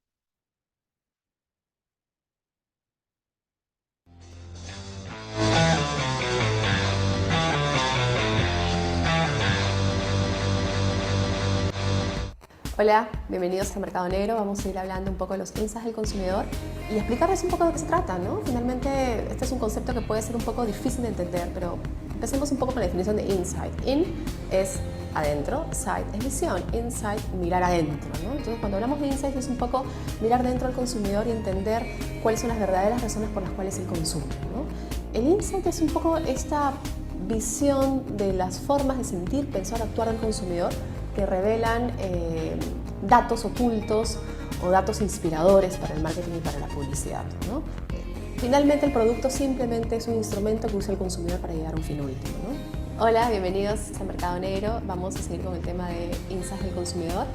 Hola, bienvenidos a Mercado Negro. Vamos a ir hablando un poco de los insights del consumidor y explicarles un poco de qué se trata, ¿no? Finalmente, este es un concepto que puede ser un poco difícil de entender, pero empecemos un poco con la definición de insight. In es adentro, sight es visión, insight mirar adentro, ¿no? Entonces, cuando hablamos de insight es un poco mirar dentro al consumidor y entender cuáles son las verdaderas razones por las cuales él consume, ¿no? El insight es un poco esta visión de las formas de sentir, pensar, actuar del consumidor que revelan datos ocultos o datos inspiradores para el marketing y para la publicidad, ¿no? Finalmente, el producto simplemente es un instrumento que usa el consumidor para llegar a un fin último, ¿no? Hola, bienvenidos a Mercado Negro. Vamos a seguir con el tema de insights del consumidor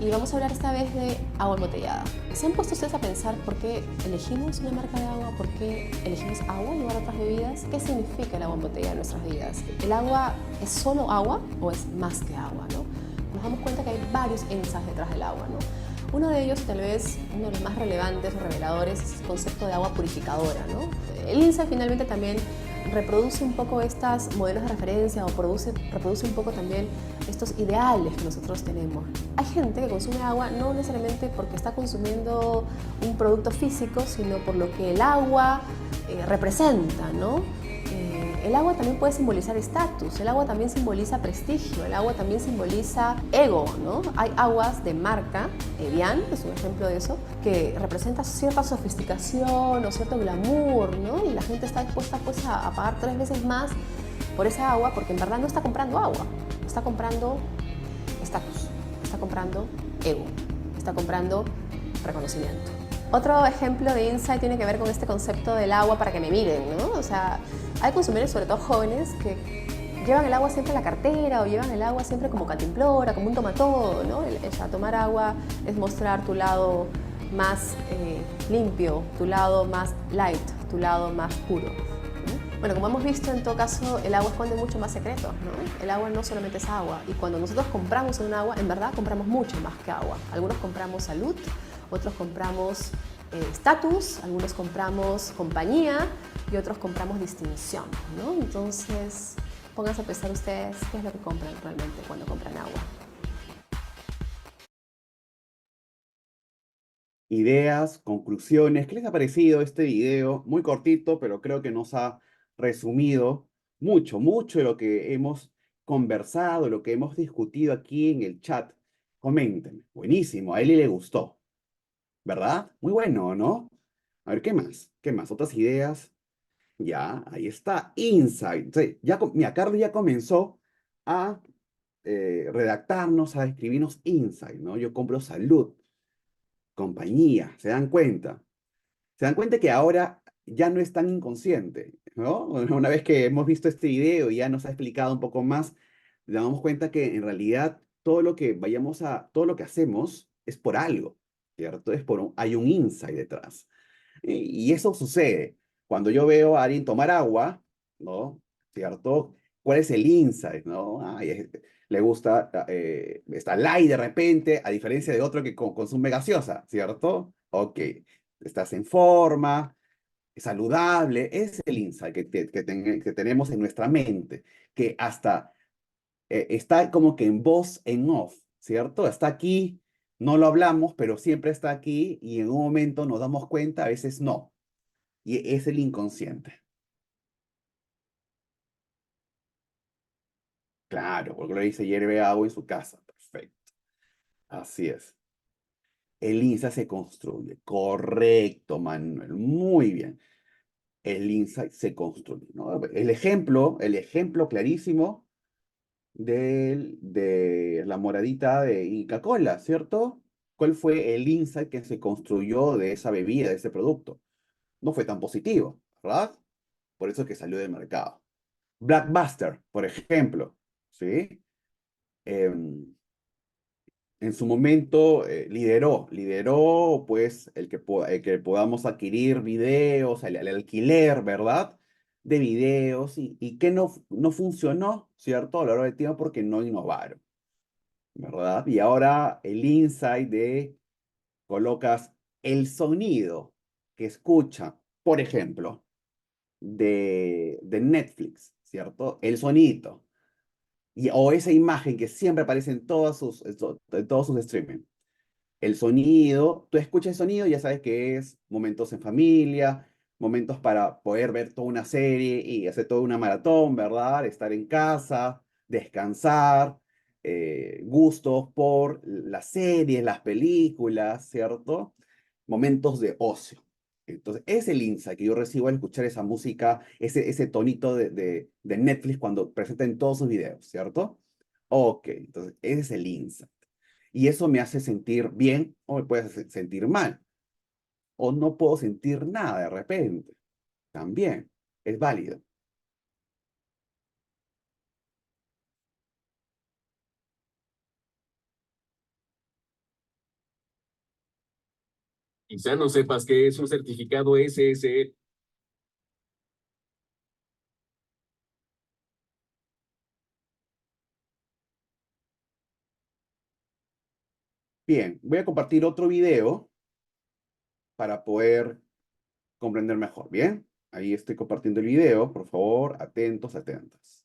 y vamos a hablar esta vez de agua embotellada. ¿Se han puesto ustedes a pensar por qué elegimos una marca de agua? ¿Por qué elegimos agua en lugar de otras bebidas? ¿Qué significa el agua embotellada en nuestras vidas? ¿El agua es solo agua o es más que agua, no? Nos damos cuenta que hay varios insights detrás del agua, ¿no? Uno de ellos, tal vez uno de los más relevantes o reveladores, es el concepto de agua purificadora, ¿no? El insight finalmente también reproduce un poco estos modelos de referencia o reproduce un poco también estos ideales que nosotros tenemos. Hay gente que consume agua no necesariamente porque está consumiendo un producto físico, sino por lo que el agua representa, ¿no? El agua también puede simbolizar estatus, el agua también simboliza prestigio, el agua también simboliza ego, ¿no? Hay aguas de marca, Evian es un ejemplo de eso, que representa cierta sofisticación o cierto glamour, ¿no? Y la gente está dispuesta pues, a pagar 3 veces más por esa agua porque en verdad no está comprando agua, está comprando estatus, está comprando ego, está comprando reconocimiento. Otro ejemplo de insight tiene que ver con este concepto del agua para que me miren, ¿no? O sea, hay consumidores, sobre todo jóvenes, que llevan el agua siempre en la cartera o llevan el agua siempre como cantimplora, como un tomatodo, ¿no? Tomar agua es mostrar tu lado más limpio, tu lado más light, tu lado más puro. Bueno, como hemos visto, en todo caso, el agua esconde mucho más secretos, ¿no? El agua no solamente es agua. Y cuando nosotros compramos un agua, en verdad compramos mucho más que agua. Algunos compramos salud, otros compramos estatus, algunos compramos compañía y otros compramos distinción, ¿no? Entonces, pónganse a pensar ustedes qué es lo que compran realmente cuando compran agua. Ideas, conclusiones. ¿Qué les ha parecido este video? Muy cortito, pero creo que nos ha resumido mucho, mucho de lo que hemos conversado, lo que hemos discutido aquí en el chat. Comenten. Buenísimo, a Eli le gustó, ¿verdad? Muy bueno, ¿no? A ver, ¿qué más? ¿Qué más? ¿Otras ideas? Ya, ahí está. Insight. Sí, ya, mira, Carlos ya comenzó a redactarnos, a escribirnos insight, ¿no? Yo compro salud, compañía, ¿se dan cuenta? Se dan cuenta que ahora ya no es tan inconsciente, ¿no? Una vez que hemos visto este video y ya nos ha explicado un poco más, nos damos cuenta que en realidad todo lo que hacemos es por algo, ¿cierto? Hay un insight detrás. Y eso sucede cuando yo veo a alguien tomar agua, ¿no? ¿Cierto? ¿Cuál es el insight, no? Ay, le gusta, está light de repente, a diferencia de otro que consume gaseosa, ¿cierto? Ok, estás en forma, es saludable, es el insight que tenemos en nuestra mente, que hasta está como que en voz en off, ¿cierto? Está aquí, no lo hablamos, pero siempre está aquí y en un momento nos damos cuenta, a veces no. Y es el inconsciente. Claro, porque lo dice hierve agua en su casa. Perfecto. Así es. El insight se construye. Correcto, Manuel. Muy bien. El insight se construye, ¿no? El ejemplo clarísimo de la moradita de Inca-Cola, ¿cierto? ¿Cuál fue el insight que se construyó de esa bebida, de ese producto? No fue tan positivo, ¿verdad? Por eso es que salió del mercado. Blackbuster, por ejemplo, ¿sí? Em, en su momento lideró pues el que podamos adquirir videos, el alquiler, ¿verdad? De videos y que no funcionó, ¿cierto? A lo largo del tiempo porque no innovaron, ¿verdad? Y ahora el insight de colocas el sonido que escucha, por ejemplo, de Netflix, ¿cierto? El sonito. O esa imagen que siempre aparece en todos sus streaming. El sonido, tú escuchas el sonido y ya sabes que es momentos en familia, momentos para poder ver toda una serie y hacer toda una maratón, ¿verdad? Estar en casa, descansar, gustos por las series, las películas, ¿cierto? Momentos de ocio. Entonces, es el insight que yo recibo al escuchar esa música, ese tonito de Netflix cuando presentan todos sus videos, ¿cierto? Ok, entonces, ese es el insight. Y eso me hace sentir bien o me puede hacer sentir mal. O no puedo sentir nada de repente. También es válido. Quizá no sepas qué es un certificado SSL. Bien, voy a compartir otro video para poder comprender mejor. Bien, ahí estoy compartiendo el video. Por favor, atentos, atentas.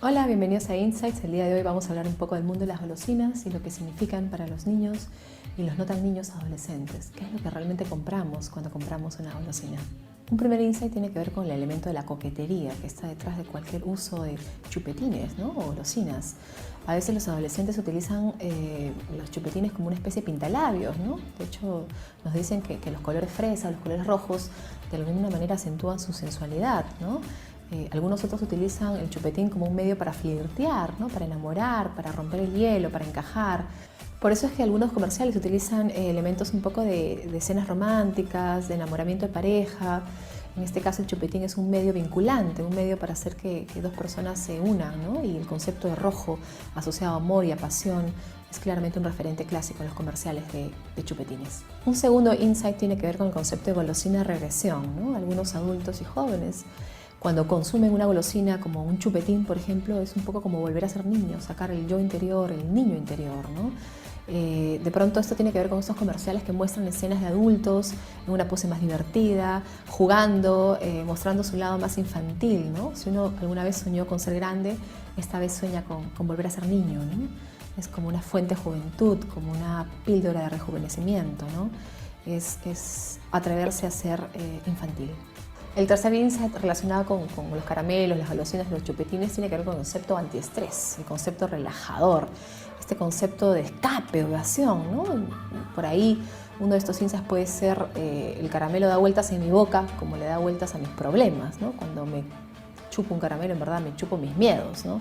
Hola, bienvenidos a Insights. El día de hoy vamos a hablar un poco del mundo de las golosinas y lo que significan para los niños y los no tan niños adolescentes. ¿Qué es lo que realmente compramos cuando compramos una golosina? Un primer insight tiene que ver con el elemento de la coquetería que está detrás de cualquier uso de chupetines, ¿no? O golosinas. A veces los adolescentes utilizan los chupetines como una especie de pintalabios, ¿no? De hecho, nos dicen que los colores fresa, los colores rojos, de alguna manera acentúan su sensualidad, ¿no? Algunos otros utilizan el chupetín como un medio para flirtear, ¿no? Para enamorar, para romper el hielo, para encajar. Por eso es que algunos comerciales utilizan elementos un poco de escenas románticas, de enamoramiento de pareja. En este caso el chupetín es un medio vinculante, un medio para hacer que dos personas se unan, ¿no? Y el concepto de rojo asociado a amor y a pasión es claramente un referente clásico en los comerciales de chupetines. Un segundo insight tiene que ver con el concepto de golosina regresión, ¿no? Algunos adultos y jóvenes cuando consumen una golosina como un chupetín, por ejemplo, es un poco como volver a ser niño, sacar el yo interior, el niño interior, ¿no? De pronto esto tiene que ver con estos comerciales que muestran escenas de adultos en una pose más divertida, jugando, mostrando su lado más infantil, ¿no? Si uno alguna vez soñó con ser grande, esta vez sueña con volver a ser niño, ¿no? Es como una fuente de juventud, como una píldora de rejuvenecimiento, ¿no? Es atreverse a ser infantil. El tercer insight relacionado con los caramelos, las golosinas, los chupetines tiene que ver con el concepto antiestrés, el concepto relajador, este concepto de escape, evasión, ¿no? Por ahí uno de estos insights puede ser el caramelo da vueltas en mi boca como le da vueltas a mis problemas, ¿no? Cuando me chupo un caramelo, en verdad me chupo mis miedos, ¿no?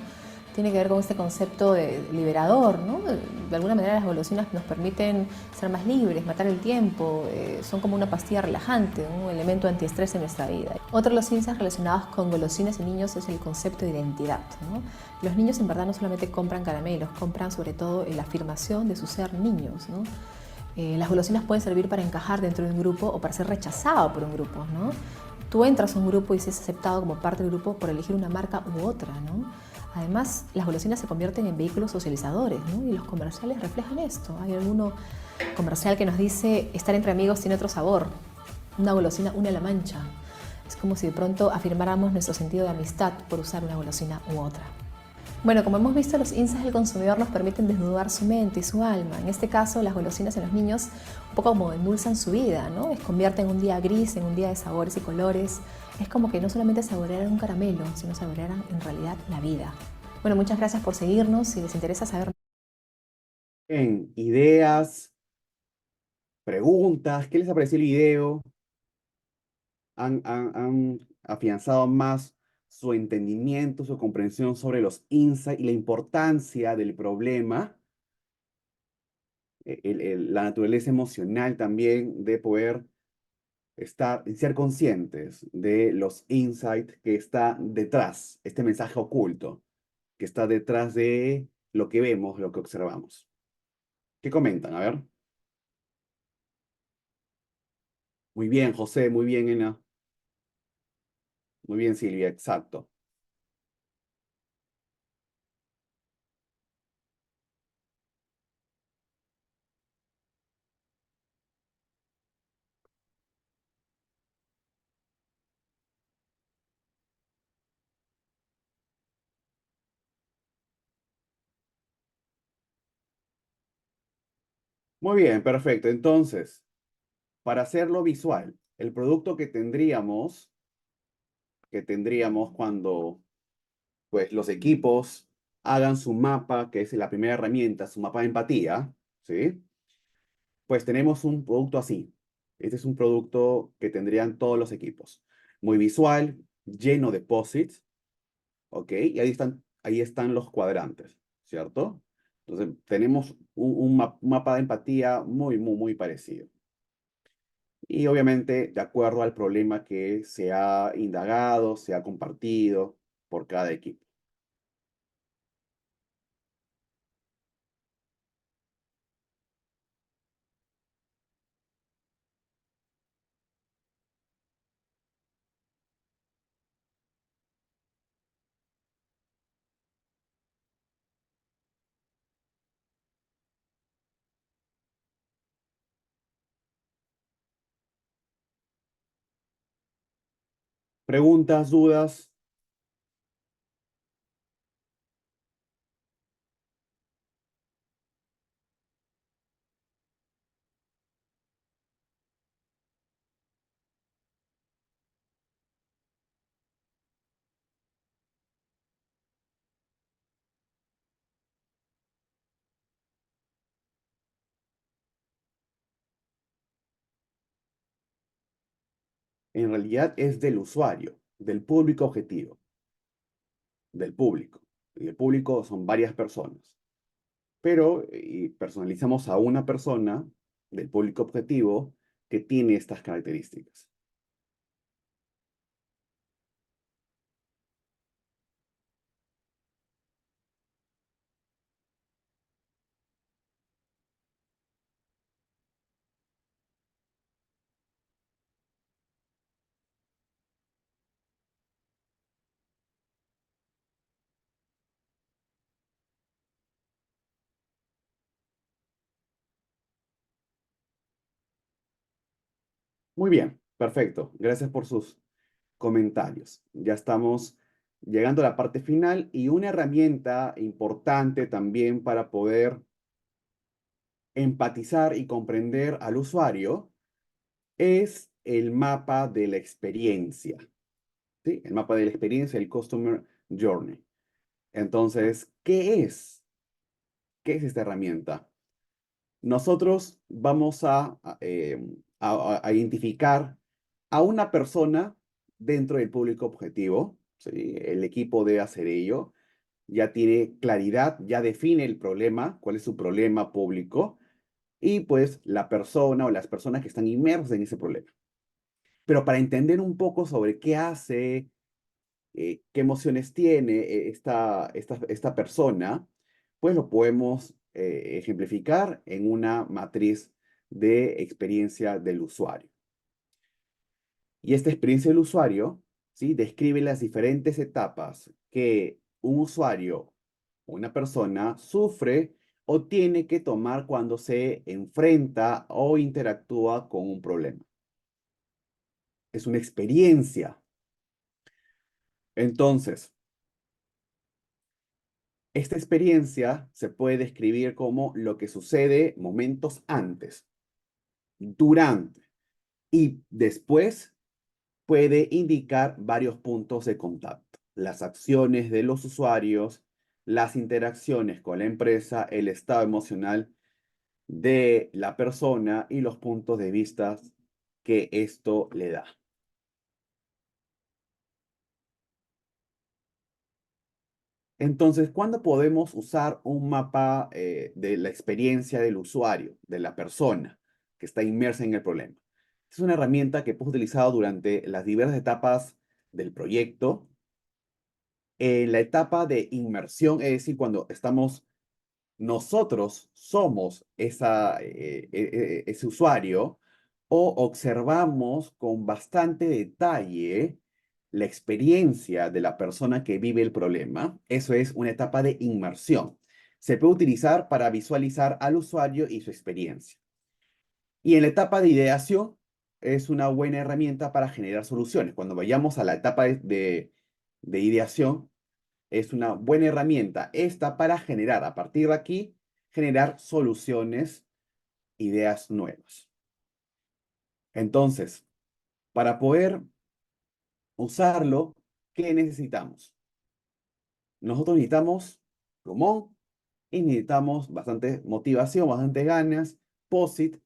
Tiene que ver con este concepto de liberador, ¿no? De alguna manera las golosinas nos permiten ser más libres, matar el tiempo, son como una pastilla relajante, un elemento antiestrés en nuestra vida. Otro de los insights relacionados con golosinas y niños es el concepto de identidad, ¿no? Los niños en verdad no solamente compran caramelos, compran sobre todo la afirmación de su ser niños, ¿no? Las golosinas pueden servir para encajar dentro de un grupo o para ser rechazado por un grupo, ¿no? Tú entras a un grupo y seas aceptado como parte del grupo por elegir una marca u otra, ¿no? Además, las golosinas se convierten en vehículos socializadores, ¿no? Y los comerciales reflejan esto. Hay alguno comercial que nos dice, estar entre amigos tiene otro sabor. Una golosina une a la mancha. Es como si de pronto afirmáramos nuestro sentido de amistad por usar una golosina u otra. Bueno, como hemos visto, los insights del consumidor nos permiten desnudar su mente y su alma. En este caso, las golosinas en los niños un poco como endulzan su vida, ¿no? Les convierten un día gris en un día de sabores y colores. Es como que no solamente saborearan un caramelo, sino saborearan en realidad la vida. Bueno, muchas gracias por seguirnos. Si les interesa saber Bien, ideas, preguntas, ¿qué les ha parecido el video? ¿Han afianzado más su entendimiento, su comprensión sobre los insights y la importancia del problema, la naturaleza emocional también de poder ser conscientes de los insights que está detrás, este mensaje oculto, que está detrás de lo que vemos, lo que observamos? ¿Qué comentan? A ver. Muy bien, José, muy bien, Ena. Muy bien, Silvia, exacto. Muy bien, perfecto. Entonces, para hacerlo visual, el producto que tendríamos cuando pues, los equipos hagan su mapa, que es la primera herramienta, su mapa de empatía, ¿sí? Pues tenemos un producto así. Este es un producto que tendrían todos los equipos. Muy visual, lleno de posits, ¿ok? Y ahí están los cuadrantes, ¿cierto? Entonces, tenemos un mapa de empatía muy, muy, muy parecido. y obviamente de acuerdo al problema que se ha indagado, se ha compartido por cada equipo. Preguntas, dudas. En realidad es del usuario, del público objetivo, del público. Y el público son varias personas. Pero personalizamos a una persona del público objetivo que tiene estas características. Muy bien, perfecto. Gracias por sus comentarios. Ya estamos llegando a la parte final y una herramienta importante también para poder empatizar y comprender al usuario es el mapa de la experiencia, ¿sí? El mapa de la experiencia, el Customer Journey. Entonces, ¿qué es? ¿Qué es esta herramienta? Nosotros vamos a identificar a una persona dentro del público objetivo, ¿sí? El equipo debe hacer ello, ya tiene claridad, ya define el problema, cuál es su problema público, y pues la persona o las personas que están inmersas en ese problema. Pero para entender un poco sobre qué hace, qué emociones tiene esta persona, pues lo podemos ejemplificar en una matriz de experiencia del usuario. Y esta experiencia del usuario, ¿sí? Describe las diferentes etapas que un usuario, una persona, sufre o tiene que tomar cuando se enfrenta o interactúa con un problema. Es una experiencia. Entonces, esta experiencia se puede describir como lo que sucede momentos antes, durante y después puede indicar varios puntos de contacto, las acciones de los usuarios, las interacciones con la empresa, el estado emocional de la persona y los puntos de vista que esto le da. Entonces, ¿cuándo podemos usar un mapa de la experiencia del usuario, de la persona que está inmersa en el problema? Es una herramienta que hemos utilizado durante las diversas etapas del proyecto. En la etapa de inmersión, es decir, cuando nosotros somos ese usuario o observamos con bastante detalle la experiencia de la persona que vive el problema. Eso es una etapa de inmersión. Se puede utilizar para visualizar al usuario y su experiencia. Y en la etapa de ideación es una buena herramienta para generar soluciones. Cuando vayamos a la etapa de ideación, es una buena herramienta esta para generar, a partir de aquí, generar soluciones, ideas nuevas. Entonces, para poder usarlo, ¿qué necesitamos? Nosotros necesitamos pulmón y necesitamos bastante motivación, bastante ganas, POSIT,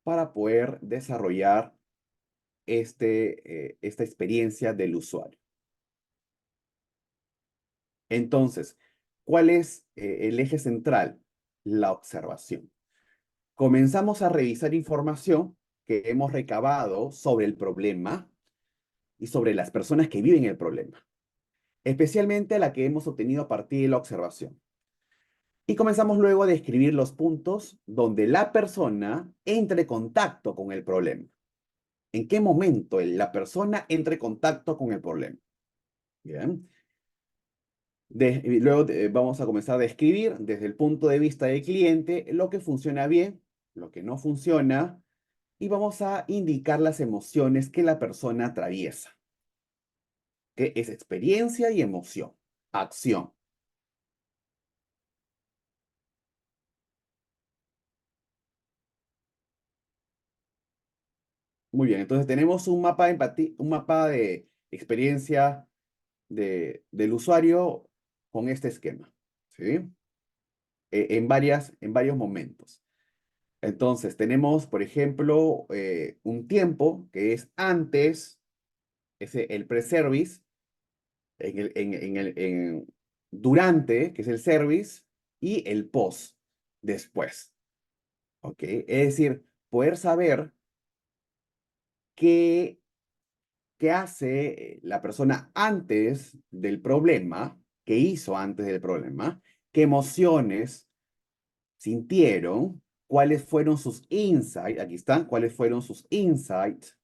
para poder desarrollar esta experiencia del usuario. Entonces, ¿cuál es el eje central? La observación. Comenzamos a revisar información que hemos recabado sobre el problema y sobre las personas que viven el problema, especialmente la que hemos obtenido a partir de la observación. Y comenzamos luego a describir los puntos donde la persona entra en contacto con el problema. ¿En qué momento la persona entra en contacto con el problema? Bien. Luego vamos a comenzar a describir desde el punto de vista del cliente lo que funciona bien, lo que no funciona, y vamos a indicar las emociones que la persona atraviesa, que es experiencia y emoción, acción. Muy bien, entonces tenemos un mapa de empatía, un mapa de experiencia del usuario con este esquema, ¿sí? En varios momentos. Entonces, tenemos, por ejemplo, un tiempo que es antes, el pre-service, durante, que es el service, y el post, después. ¿Ok? Es decir, poder saber qué, qué hace la persona antes del problema, qué hizo antes del problema, qué emociones sintieron, cuáles fueron sus insights, aquí están, cuáles fueron sus insights,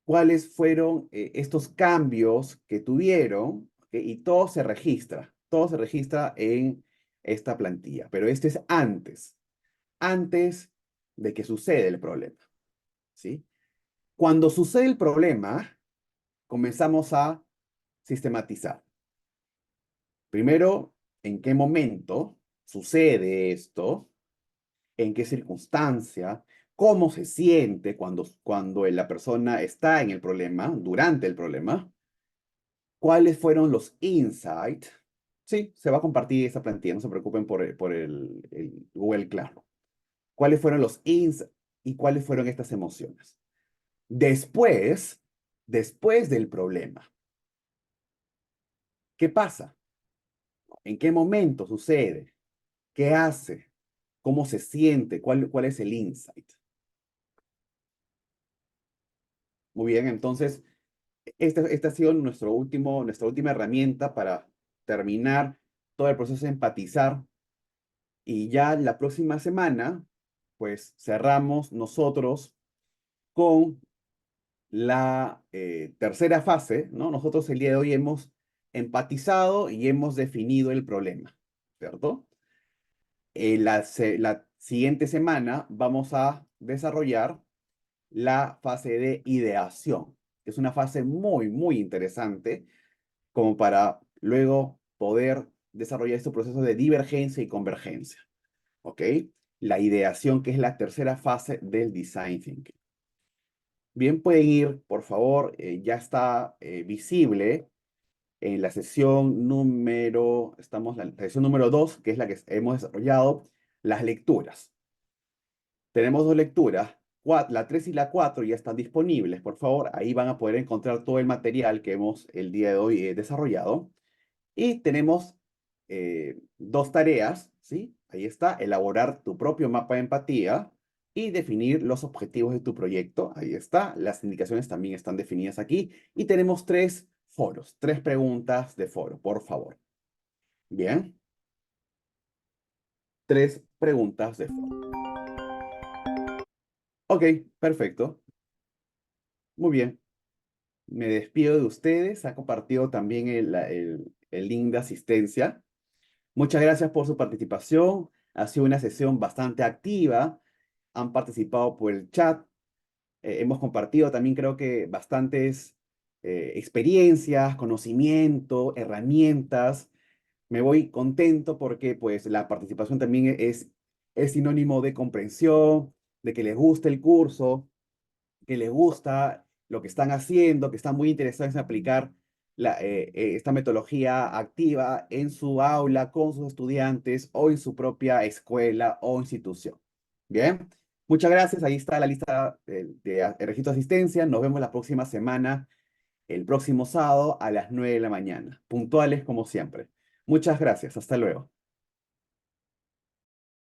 cuáles fueron estos cambios que tuvieron, ¿ok? Y todo se registra en esta plantilla, pero este es antes de que suceda el problema, ¿sí? Cuando sucede el problema, comenzamos a sistematizar. Primero, ¿en qué momento sucede esto? ¿En qué circunstancia? ¿Cómo se siente cuando la persona está en el problema, durante el problema? ¿Cuáles fueron los insights? Sí, se va a compartir esa plantilla, no se preocupen por el Google Classroom. ¿Cuáles fueron los insights y cuáles fueron estas emociones? Después del problema, ¿qué pasa? ¿En qué momento sucede? ¿Qué hace? ¿Cómo se siente? ¿Cuál es el insight? Muy bien, entonces, esta ha sido nuestra última herramienta para terminar todo el proceso de empatizar. Y ya la próxima semana, pues cerramos nosotros con la tercera fase, ¿no? Nosotros el día de hoy hemos empatizado y hemos definido el problema, ¿cierto? La siguiente semana vamos a desarrollar la fase de ideación, que es una fase muy, muy interesante como para luego poder desarrollar estos procesos de divergencia y convergencia, ¿ok? La ideación, que es la tercera fase del design thinking. Bien, pueden ir, por favor, ya está visible en la sesión la sesión número 2, que es la que hemos desarrollado, las lecturas. Tenemos dos lecturas, la 3 y la 4 ya están disponibles, por favor, ahí van a poder encontrar todo el material que hemos el día de hoy desarrollado. Y tenemos dos tareas, ¿sí? Ahí está, elaborar tu propio mapa de empatía y definir los objetivos de tu proyecto. Ahí está, las indicaciones también están definidas aquí. Y tenemos tres foros, tres preguntas de foro, por favor. Bien, tres preguntas de foro. Ok, perfecto. Muy bien. Me despido de ustedes. Ha compartido también el link de asistencia. Muchas gracias por su participación. Ha sido una sesión bastante activa. Han participado por el chat. Hemos compartido también creo que bastantes experiencias, conocimiento, herramientas. Me voy contento porque pues la participación también es sinónimo de comprensión, de que les gusta el curso, que les gusta lo que están haciendo, que están muy interesados en aplicar esta metodología activa en su aula, con sus estudiantes o en su propia escuela o institución. Bien, muchas gracias. Ahí está la lista de registro de asistencia. Nos vemos la próxima semana, el próximo sábado a las 9 de la mañana, puntuales como siempre. Muchas gracias. Hasta luego.